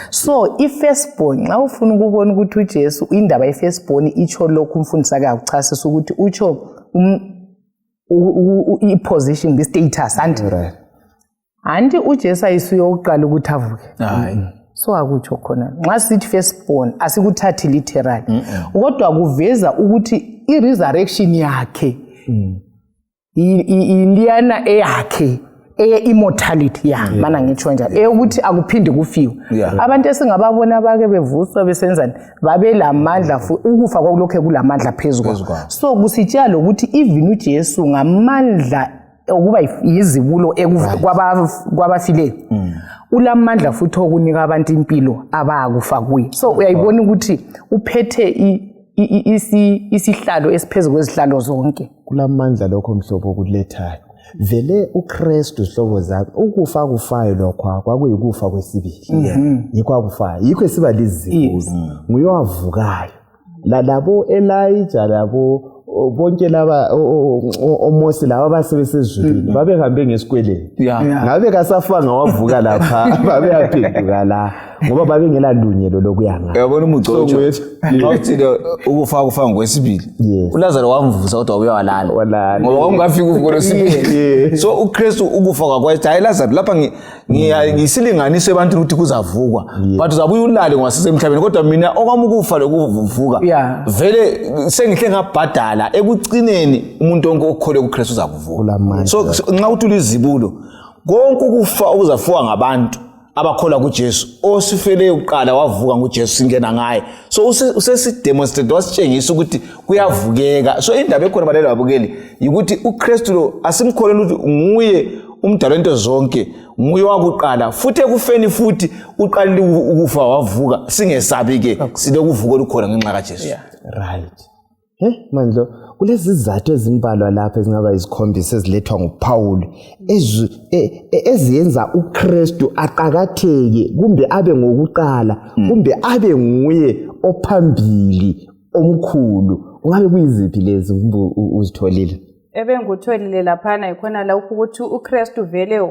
Speaker 3: So ifirstborn nxa ufuna ukubona ukuthi uJesu indaba yefirstborn icho lokhu umfundisi ake akuchasisa ukuthi ucho i-position bi-status anti uJesu ayisuyo uqala ukuthi avuke. So akutsho khona nxa sithi firstborn asikuthathi literal kodwa kuveza ukuthi i-resurrection yakhe iliyana eyakhe immortality mana ngitsho njalo ukuthi akuphinde kufiwe. Abantu esingababona bake bevuswa besenzani babelamandla ukufa kwakulokho kulamandla phezulu. So kusitshela ukuthi even uJesu ngamandla okuba yizibulo kwabafileyo ulamandla futhi okunika abantu impilo abakufa kuye. So uyayibona ukuthi uphethe isihlalo esiphezulu kwezihlalo zonke.
Speaker 1: Kulamandla lokho mhlobo okulethayo. Vele uKristu hlobo zakhe ukufa kufayo lokho kwakuyikufa kwesibili. Yikho akufayo. Yikho esiba lizibulo. Nguye wavukayo. Labo Elijah labo bonke laba oMose laba abasebesezulwini babehambe ngesikweleti ngabe kasafanga wavuka lapha babeyaphenduka la ngoba babengela lungelo lokuya ngapha.
Speaker 2: Yabona umugcotsho awuthi ukufa ngokwesibili uLazaro wamvusa kodwa uyawalala ngoba ungafika uvuko lwesibili. So uKristu ukufa kwakhe hayi Lazaro lapha ngisilinganiso ebantwini ukuthi kuzavukwa but uzabuya ulale ngoba sisemhlabeni kodwa mina okwami ukufa lokuvuka vele sengihle ngabhadala ekucineni umuntu wonke okhole kuKristu uzakuvuka. So nxa uthi ulizibulo konke ukufa okuzafuka ngabantu abakholwa kuJesu osifele uqala wavuka nguJesu singena ngaye. So usesidemonstrate wasitshengisa ukuthi kuyavukeka. So indaba ekhona balelo babukeli ukuthi uKristu lo asimkholelwa ukuthi nguye umdalo wento zonke, nguye wakuqala futhi ekufeni futhi uqalile ukufa wavuka singesabi ke silokuvuka olukhona ngenxa kaJesu.
Speaker 1: Right. Mandlo kulezi zizathu ezimbalwa lapha ezingaba izikhombisa ezilethwa nguPaul eziyenza uKristu aqhakatheke kumbe abe ngokuqala kumbe abe nguye ophambili omkhulu. Ungabe kuyiziphi lezi uzitholile?
Speaker 4: Ebengutholile laphana ikhona la ukuthi uKristu vele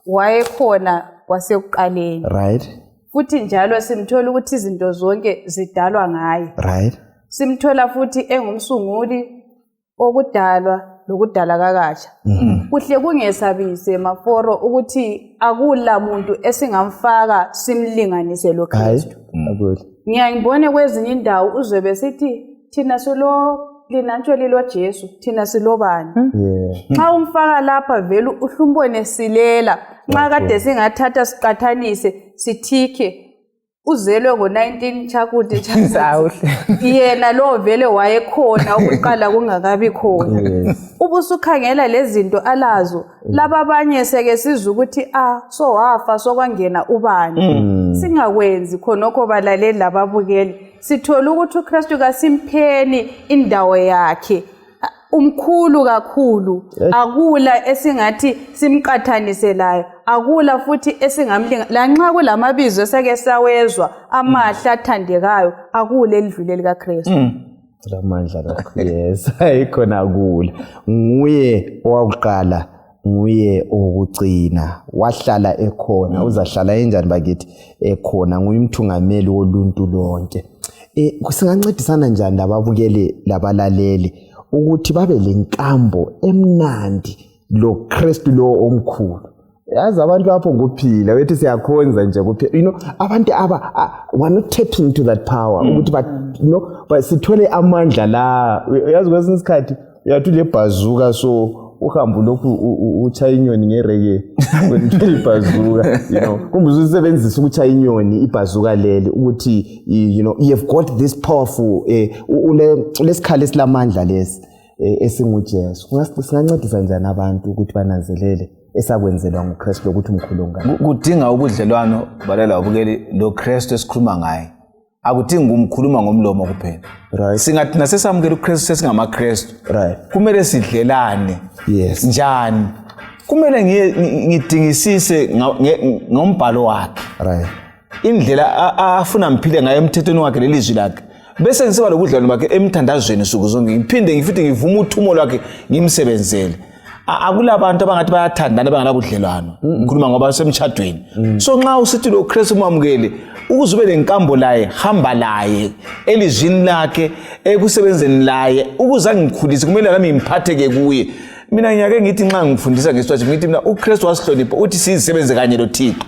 Speaker 4: wayekhona wasekuqaleni.
Speaker 1: Right.
Speaker 4: Futhi njalo simthola ukuthi izinto zonke zidalwa ngaye.
Speaker 1: Right.
Speaker 4: Simthola futhi engumsunguli okudalwa lokudala kakasha. Kuhle kungesabise maforo ukuthi akula muntu esingamfaka simlinganise lo Kristu. Ngiyangibone kwezinye indawo uzobe sithi thina solo linantsho lilo Jesu thina silobani. Xa umfaka lapha vele uhlumbone silela nxa kade singathatha siqathanise sithike uzelwe ngo19 Chakuti
Speaker 3: Chasawuhle
Speaker 4: yena lo vele wayekhona ukuqala kungakabi khona. Ubusukhangela lezinto alazo laba abanye seke sizwe ukuthi so wafa sokwangena ubani. Singakwenzi khonokho balaleli lababukeli sithola ukuthi uKristu kasimpheni indawo yakhe umkhulu kakhulu. Akula esingathi simqathaniselayo, akula futhi esingamlinga lanxa kulamabizo esake sawezwa amahla athandekayo akule elidlule likaKristu.
Speaker 1: Lamandla lakho yes ayikhona akula. Nguye owakuqala, nguye okugcina, wahlala ekhona, uzahlala enjani bakithi ekhona, nguye umthungameli woluntu lonke. Kusingancedisana njani lababukeli labalaleli ukuthi babe lenkambo emnandi lo Kristu lo omkhulu? Yazi abantu lapho ngophila wethi siyakhonza nje kuphela abantu were not tapping into that power ukuthi but sithole amandla la. Yazi kwesinye isikhathi uyathi le bhazuka so uhambo lokhu utshaya inyoni ngereke wena ibhazuka kumbe usebenzisa ukutshaya inyoni ibhazuka leli ukuthi you have got this powerful lesikhala esilamandla lesi esinguJesu. Singancedisa njani abantu ukuthi bananzelele esakwenzelwa nguKristu ukuthi umkhulu ngani?
Speaker 2: Kudinga ubudlelwano balela babukeli lo Kristu esikhuluma ngaye. Akudingi umkhuluma ngomlomo kuphela.
Speaker 1: Right.
Speaker 2: Singathi nasesamukela uKristu sesingamaKristu.
Speaker 1: Right.
Speaker 2: Kumele sidlelane.
Speaker 1: Yes.
Speaker 2: Njani? Kumele ngidingisise ngombhalo wakhe.
Speaker 1: Right.
Speaker 2: Indlela afuna mphile ngayo emthethweni wakhe lelizwi lakhe. Bese ngisiba lobudlelwano bakhe emthandazweni suku zonke. Ngiphinde ngifuthi ngivume uthumo lwakhe ngimsebenzele. Akulabantu abangathi bayathandana bangalabudlelwano. Ngikhuluma ngoba semtshadweni. So nxa usithi lo Kristu umamukele ukuze ube lenkambo laye, hamba laye elizwini lakhe, ekusebenzeni laye, ukuze angikhulise kumele nami ngiphatheke kuye. Mina ngiyake ngithi nxa ngifundisa ngesitwathi ngithi mina uKristu wasihlonipha uthi sizisebenze kanye loThixo.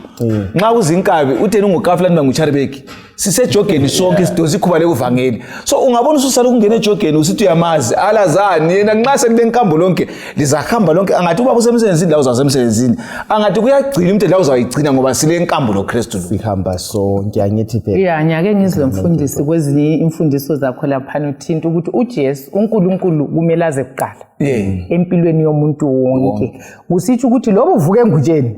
Speaker 2: Nxa kuzinkabi utheni ungukafla nima nguCharibeki sisejogeni sonke sidosa ikhuba lekuvangeli. So ungabona ususala ukungena ejogeni usithi uyamazi alazani yena nxa sekulenkambo lonke lizahamba lonke angathi ubaba usemsebenzini la uzasemsebenzini angathi kuyagcina umuntu la uzayigcina ngoba silenkambo loKristu
Speaker 1: sihamba sonke. Angithi phela
Speaker 3: ngiyake ngizwe mfundisi kwezinye imfundiso zakho lapha uthinta ukuthi uJesu uNkulunkulu kumele aze kuqala empilweni yomuntu wonke. Kusitsho ukuthi lobo uvuke engutsheni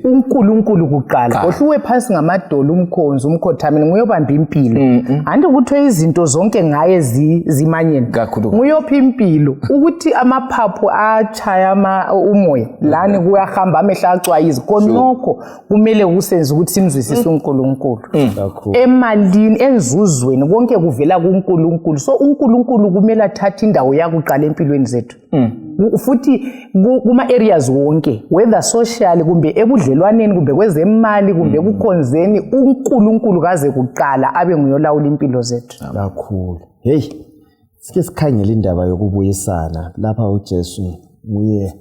Speaker 3: uNkulunkulu kuqala ohluwe phansi ngamadolo umkhonzi umkhothameni nguyobamba impilo anti ukuthi izinto zonke ngaye zimanyene nguyopha impilo ukuthi amaphaphu achaya umoya lani kuyahamba amehla acwayiza konokho kumele kusenze ukuthi simzwisise uNkulunkulu emalini enzuzweni konke kuvela kuNkulunkulu so uNkulunkulu kumele athathe indawo yakuqala empilweni zethu futhi kuma areas wonke whether social kumbe ebudlelwaneni kumbe kwezemali kumbe kukhonzeni uNkulunkulu kaze kuqala abe nguyolawula impilo zethu
Speaker 1: kakhulu hey sike sikhangele indaba yokubuyisana lapha uJesu nguye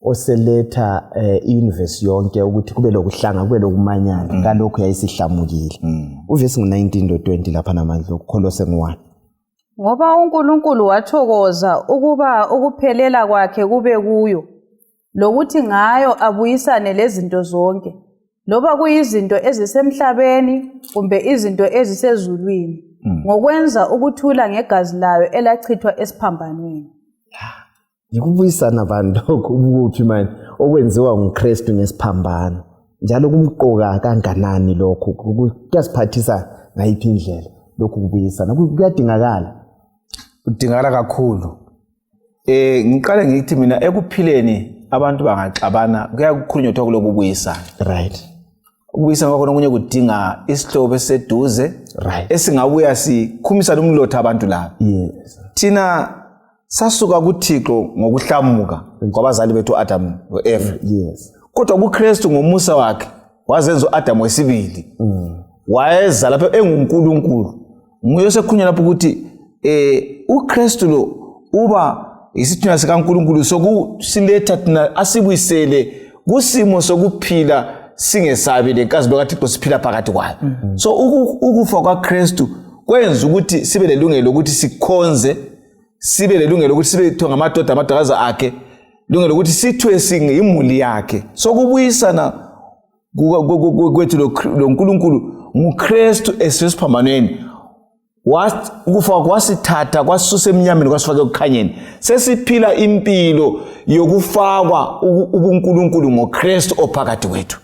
Speaker 1: oseletha iuniverse yonke ukuthi kube lokuhlanga kube lokumanyana ngalokho yayisihlamukile uvesi ngo19-20 lapha namandla ukuKolose 1
Speaker 4: ngoba uNkulunkulu wathokoza ukuba ukuphelela kwakhe kube kuyo lokuthi ngayo abuyisane lezinto zonke loba kuyizinto ezisemhlabeni kumbe izinto ezisezulwini ngokwenza ukuthula ngegazi layo elachithwa esiphambanweni
Speaker 1: ngikubuyisana abantu ukuphi manje okwenziwa nguKristu ngesiphambano njalo kumqoka kanganani lokho kuyasiphathisa ngayiphi indlela lokho kubuyisana kuyadingakala
Speaker 2: udingakala kakhulu ngiqale ngithi mina ekuphileni abantu bangaxabana kuyakukhulunywa ukuthi ukubuyisana
Speaker 1: right
Speaker 2: ukubuyisana kwakho nokunye kudinga isihlobo eseduze
Speaker 1: right
Speaker 2: esingabuya sikhumisana umlotha abantu laba
Speaker 1: yes
Speaker 2: thina sasuka kuThixo ngokuhlamuka kwabazali bethu Adam noEva
Speaker 1: yes
Speaker 2: kodwa kuKristu ngomusa wakhe wazenza uAdam wesibili wayeza lapha enguNkulunkulu nguye sekhunya lapho ukuthi uKristu lo uba isithunywa sikaNkulunkulu sokusiletha thina asibuyisele kusimo sokuphila singesabi lenkazimulo kaThixo siphila phakathi kwayo so ukufa kwaKristu kwenza ukuthi sibe lelungelo ukuthi sikhonze sibe lelungelo ukuthi sibe thwa ngamadoda amadakaza akhe lungelo ukuthi sithwe singimuli yakhe so kubuyisana kwethu loNkulunkulu nguKristu esesiphambanweni ukufa kwasithatha kwasisusa eminyameni kwasifaka ekukhanyeni sesiphila impilo yokufakwa ubuNkulunkulu ngoKristu ophakathi kwethu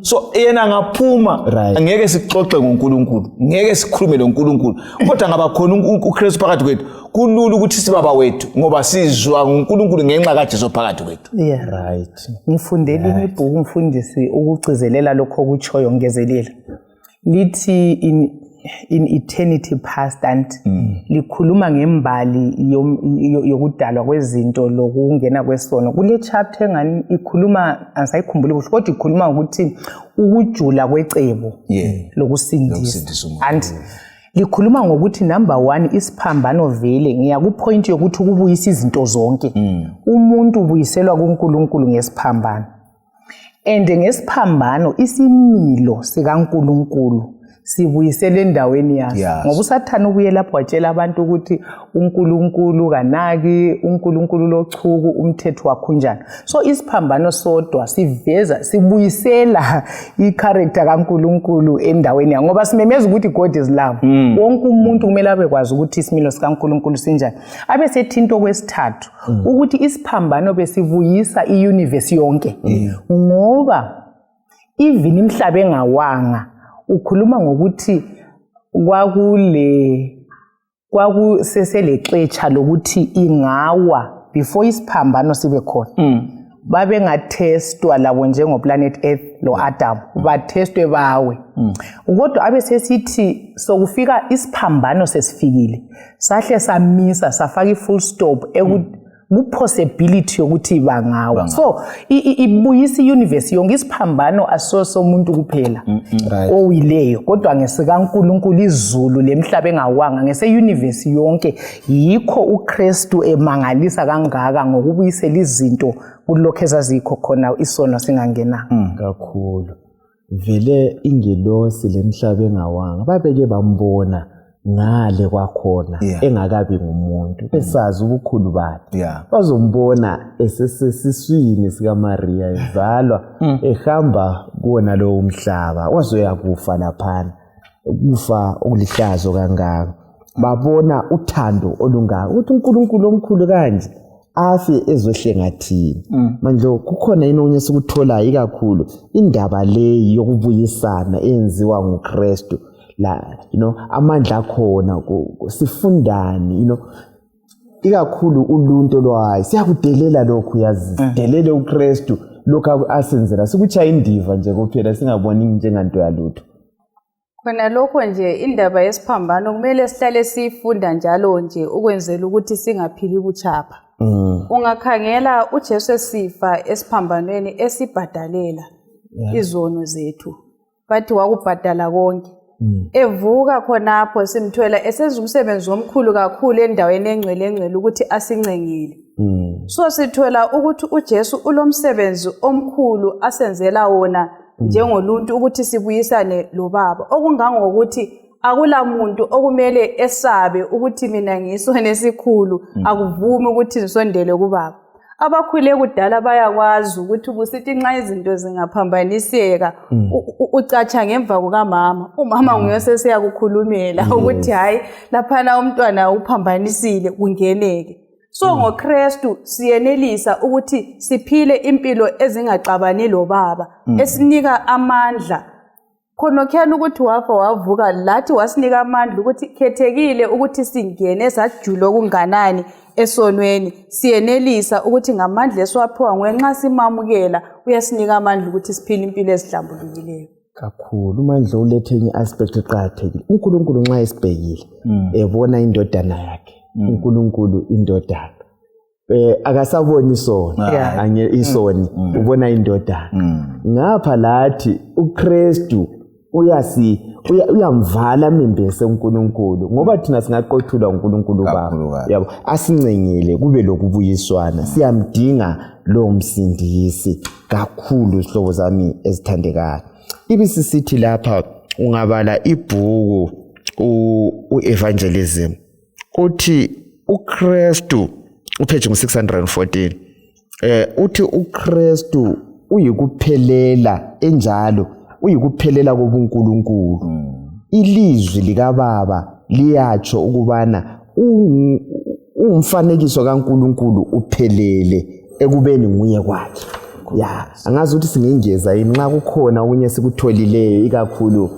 Speaker 2: so yena ngaphuma ngeke sixoxe ngoNkulunkulu ngeke sikhulume loNkulunkulu kodwa ngaba khona uKristu phakathi kwethu kulula ukuthi sibaba wethu ngoba sizwa ngoNkulunkulu ngenxa kaJesu phakathi kwethu
Speaker 3: yeah right ngifundele ibhuku umfundisi ukucizelela lokho okuchoyo ngezelela lithi in eternity past and likhuluma ngembali yokudalwa kwezinto lokungena kwesono kule chapter ngani ikhuluma asayikhumbuli kuhle kodwa ikhuluma ukuthi ukujula kwecebo lokusindisa and likhuluma ngokuthi number 1 isiphambano vele ngiyakupoint yokuthi ukubuyisa izinto zonke umuntu ubuyiselwa kuNkulunkulu ngesiphambano and ngesiphambano isimilo sikaNkulunkulu sibuyisele endaweni yaso ngoba usathana ubuye lapho watshela abantu ukuthi uNkulunkulu kanaki uNkulunkulu lochuku umthetho wakho njani so isiphambano sodwa siveza sibuyisela icharacter kaNkulunkulu endaweni yakhe ngoba simemeza ukuthi God is love wonke umuntu kumele abekwazi ukuthi isimilo sikaNkulunkulu sinjani abe sethinto kwesithathu ukuthi isiphambano besivuyisa iuniverse yonke ngoba even imhlaba engawanga ukhuluma ngokuthi kwakuseselexetsha lokuthi ingawa before isiphambano sibe khona babe ngathestwa labo njengoplanet Earth lo Adam bathestwe bawe kodwa abe sesithi sokufika isiphambano sesifikile sahle samisa safaka ifull stop possibility yokuthi bangawa so ibuyisa iuniverse yonke isiphambano asoso umuntu kuphela owileyo kodwa ngesikaNkulunkulu izulu lemhlaba engawanga ngese universe yonke yikho uKristu emangalisa kangaka ngokubuyisela izinto kulokho ezazikho khona isono singangena
Speaker 1: kakhulu vele ingelosi lemhlaba engawanga babeke bambona ngale kwakhona engakabi ngumuntu besazi ubukhulu bakhe bazombona esesiswini sika Maria ezalwa ehamba kuona lo umhlaba wazoya kufa laphana kufa okulihlazo kangaka babona uthando olungaka uthi uNkulunkulu omkhulu kanje afe ezohlenga thina manje kukhona okunye sikutholayo ikakhulu indaba leyi yokubuyisana eyenziwa nguKristu la amandla akhona sifundani ikakhulu uluntu lwayo siyakudelela lokhu yazi delele uKristu lokho asenzela sikuchaya indiva nje kuphela singaboni njenganto yalutho.
Speaker 4: Khona lokho nje indaba yesiphambano kumele sihlale sifunda njalo nje ukwenzela ukuthi singaphili buchapha. Ungakhangela uJesu esifa esiphambanweni esibhadalela izono zethu. Bathi wakubhadala konke. Evuka khonapho simthwela esenza umsebenzi omkhulu kakhulu endaweni engcwele ukuthi asincengile. So sithola ukuthi uJesu ulomsebenzi omkhulu asenzela wona njengoluntu ukuthi sibuyisane lo baba okungangokuthi akula muntu okumele esabe ukuthi mina ngisone esikhulu akuvumi ukuthi nisondele kubaba. Abakhule kudala bayakwazi ukuthi kusithi nxa izinto zingaphambaniseka ucatsha ngemva kukamama umama nguye sesiyakukhulumela ukuthi hayi laphana umntwana uphambanisile kungeneke. So ngoKristu siyenelisa ukuthi siphile impilo ezingaxabani lo baba esinika amandla khonokhana ukuthi wafa wavuka lathi wasinika amandla ukuthi khethekile ukuthi singene sajula okunganani esonweni siyenelisa ukuthi ngamandla esiwaphiwa nguye nxa simamukela uyasinika amandla ukuthi siphile impilo ezihlambulukileyo
Speaker 1: kakhulu. Umandla ulethe enye aspect eqakathekile. uNkulunkulu nxa esibhekile ebona indodana yakhe uNkulunkulu indodana akasaboni isona anye isoni ubona indodana ngapha lathi uKristu uyamvala imimbese uNkulunkulu ngoba thina singaqothulwa uNkulunkulu baba yabo asincengele kube lokubuyiswana siyamdinga lo msindisi kakhulu sihlobo zami ezithandekayo. Ibisisithi lapha ungabala ibhuku uEvangelism uthi uKristu upage ngo614 uthi uKristu uyikuphelela enjalo uyikuphelela kobuNkulunkulu. Ilizwi likaBaba liyatsho ukubana umfanekiso kaNkulunkulu uphelele ekubeni nguye kwakhe. Angazi ukuthi singengeza yini nxa kukhona okunye sikutholileyo ikakhulu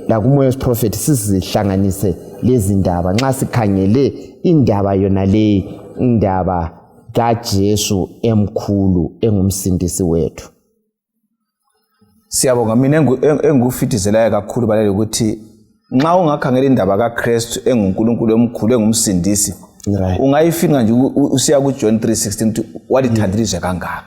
Speaker 1: la kumoya wesiprophet sizihlanganise lezi ndaba nxa sikhangele indaba yona le indaba kaJesu emkhulu engumsindisi wethu.
Speaker 2: Siyabonga mina engufitizelayo kakhulu balele ukuthi nxa ungakhangela indaba kaKristu enguNkulunkulu emkhulu engumsindisi ungayifika nje usiya kuJohn 3:16 ukuthi walithandilizwe kangaka.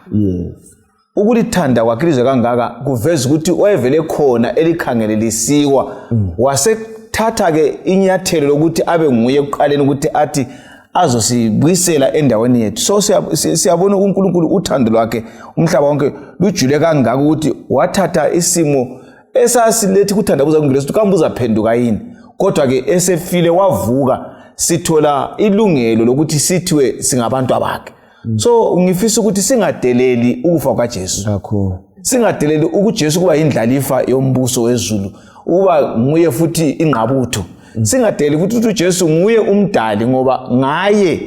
Speaker 2: Ukulithanda kwakhe ilizwe kangaka kuveza ukuthi wayevele khona elikhangelelisiwa wasethatha ke inyathelo lokuthi abe nguye ekuqaleni ukuthi athi azosibuyisela endaweni yethu. So siyabona uNkulunkulu uthando lwakhe umhlaba wonke lujule kangaka ukuthi wathatha isimo esasilethi kuthandabuza kuNkulunkulu kambuza phenduka yini kodwa ke esefile wavuka sithola ilungelo lokuthi sithiwe singabantu abakhe. So ngifisa ukuthi singadeleli ukufa kaJesu
Speaker 1: kakhulu
Speaker 2: singadeleli ukuJesu kuba indlalifa yombuso wezulu uba nguye futhi ingqabutho singadeleli futhi uJesu nguye umdali ngoba ngaye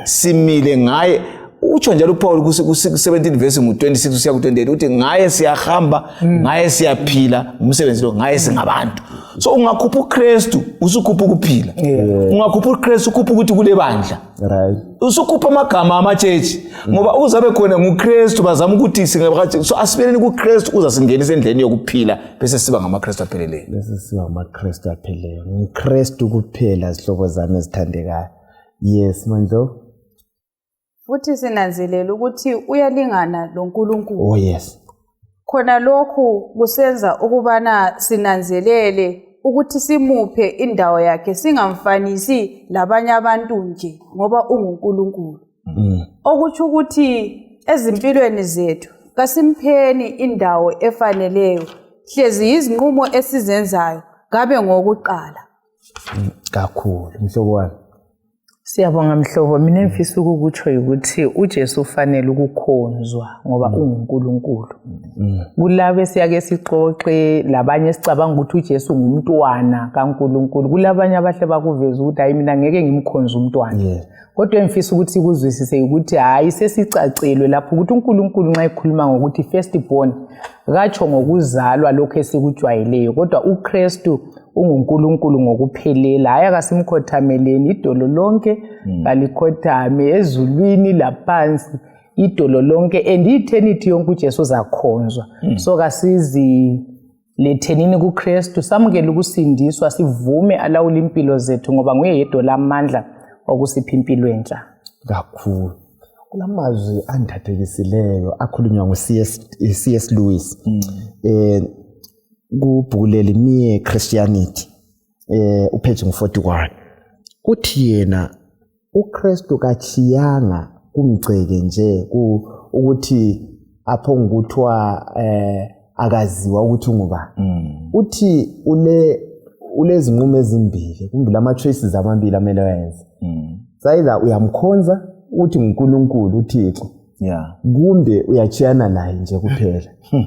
Speaker 2: simile ngaye utsho njalo uPaul ku17 verse ngu26 usiya ku28 uthi ngaye siyahamba ngaye siyaphila umsebenzi lo ngaye singabantu. So ungakhupha uKristu usukhupha ukuphila ungakhupha uKristu ukhupha ukuthi kule bandla usukhupha amagama amachechi ngoba uzabe khona nguKristu bazama ukuthi singabathi so asibeleni kuKristu uzasingenisa endleni yokuphila bese siba ngamaKristu apheleleyo nguKristu kuphela zihlobo zami ezithandekayo. Yes Mandlo
Speaker 4: futhi sinanzelela ukuthi uyalingana loNkulunkulu.
Speaker 1: Oh yes.
Speaker 4: Khona lokhu kusenza ukubana sinanzelele ukuthi simuphe indawo yakhe singamfanisi labanye abantu nje ngoba unguNkulunkulu. Okuthi ukuthi ezimpilweni zethu kasimpheni indawo efaneleyo hlezi izinqumo esizenzayo ngabe ngokuqala
Speaker 1: kakhulu mhlobo wami
Speaker 3: Siyabonga mhlobo, mina ngifisa ukukutsho ukuthi uJesu ufanele ukukhonzwa ngoba unguNkulunkulu. Kulabe siyake sixoxe labanye sicabanga ukuthi uJesu ngumntwana kaNkulunkulu. Kulabanye abahle bakuveza ukuthi hayi mina ngeke ngimkhonze umntwana. Kodwa engifisa ukuthi sikuzwisise ukuthi hayi sesicacelwe lapho ukuthi uNkulunkulu nxa ekhuluma ngokuthi first born katsho ngokuzalwa lokho esikujwayeleyo, kodwa uKristu unguNkulunkulu ngokuphelela. Hayi akasimkhothameleni idolo lonke balikhothame ezulwini laphansi idolo lonke and eternity yonke uJesu uzakhonzwa. So kasizi lethenini kuKristu samukele ukusindiswa sivume alawula impilo zethu ngoba nguye yedwa lamandla okusipha impilo entsha.
Speaker 1: Kakhulu kulamazwi andhathekisileyo akhulunywa ngu-C.S. Lewis kubhuku leli Mere Christianity upage 41 uthi yena uKristu kachiyanga kumgceke nje ukuthi apho nguthiwa akaziwa ukuthi ngubani. Uthi ulezinqumo ezimbili kumbe lama choices amabili amele wenze. Sayida uyamkhonza uthi uNkulunkulu uThixo, kumbe uyachiyana naye nje kuphela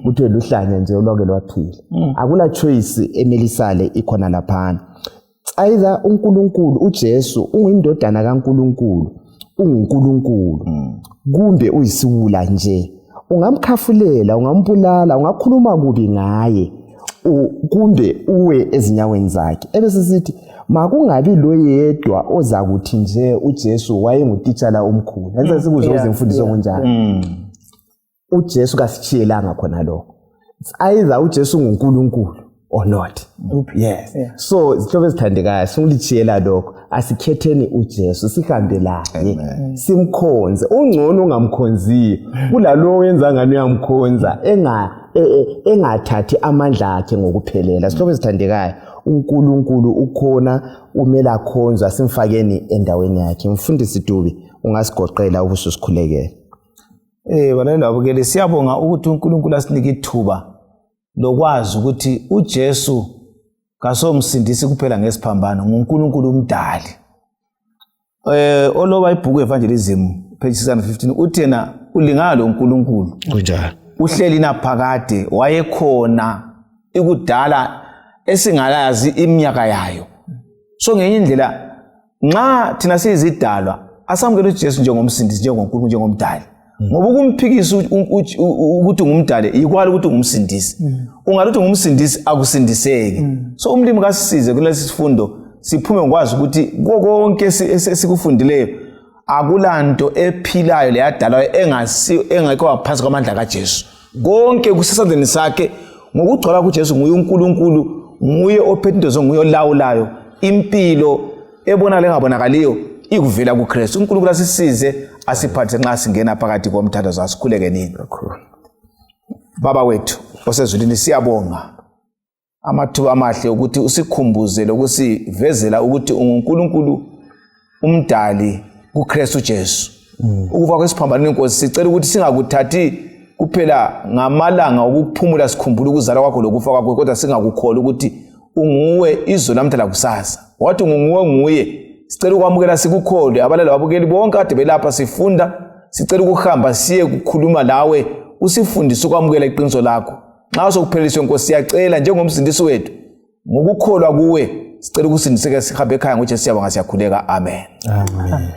Speaker 1: uthi luhlanya nje olwake lwaphila. Akula choice emelisale ikhona laphana. Sayida uNkulunkulu uJesu unguyindodana kaNkulunkulu, unguNkulunkulu, kumbe uyisiwula nje. Ungamkhafulela, ungambulala, ungakhuluma kubi ngaye, kumbe uwe ezinyaweni zakhe. Ebese sithi makungabi lo yedwa ozakuthi nje uJesu wayengutitshala omkhulu. Nenza sikuzwe izimfundiso ngonjalo. uJesu kasichiyelanga khona lokho. Either uJesu nguNkulunkulu or not. Yes. So isithobe sithandekayo singulichiyela lokho. Asikhetheni uJesu sihambe laye. Simkhonze. Ungcono ungamkhonziyo. Kulalo wenza ngani uyamkhonza engathathi amandla akhe ngokuphelela. Isithobe sithandekayo. uNkulunkulu ukhona umela akhonzwa simfakeni endaweni yakhe. Mfundisi Dubi ungasigoqela ubususikhulekela.
Speaker 2: Balenda abukele siyabonga ukuthi uNkulunkulu asinika ithuba lokwazi ukuthi uJesu kasomsindisi kuphela ngesiphambano, nguNkulunkulu umdali. Oloba ibhuku evangelism page 615 uthi yena ulingana lo uNkulunkulu.
Speaker 1: Kunjalo.
Speaker 2: Uhleli naphakade wayekhona ikudala esingalazi iminyaka yayo. So ngenye indlela nxa thina sizidalwa asamukele uJesu njengomsindisi, njengoNkulunkulu, njengomdali. Ngoba ukumphikisa ukuthi ungumdali ikwali ukuthi ungumsindisi. Ungaluthi ungumsindisi akusindiseke. So umlimi kasisize kulesi sifundo siphume ngokwazi ukuthi konke esikufundileyo akulanto ephilayo leyadalayo engekho ngaphansi kwamandla kaJesu. Konke kusesandleni sakhe ngokugcwala kuJesu. Nguye uNkulunkulu, nguye ophethe into zonke, nguye olawulayo. Impilo ebonakala engabonakaliyo ikuvela kuKristu. uNkulunkulu asisize asiphathe nxa singena phakathi komthandazo asikhuleke nini. Baba wethu osezulwini siyabonga amathuba amahle ukuthi usikhumbuze lokusivezela ukuthi uNkulunkulu umdali kuKristu Jesu. Ukufa kwesiphambano inkosi sicela ukuthi singakuthathi kuphela ngamalanga okuphumula sikhumbula ukuzala kwakho lokufa kwakho, kodwa singakukholwa ukuthi unguwe izolo lamhla lakusasa. Wathi nguye sicela ukwamukela sikukholwe. Abalala babukeli bonke kade belapha sifunda, sicela ukuhamba siye kukhuluma lawe usifundise ukwamukela iqiniso lakho. Nxa sokupheliswe inkosi siyacela njengomsindisi wethu ngokukholwa kuwe sicela ukusindiseke sihambe ekhaya ngoJesu siyabonga siyakhuleka. Amen.
Speaker 1: Amen.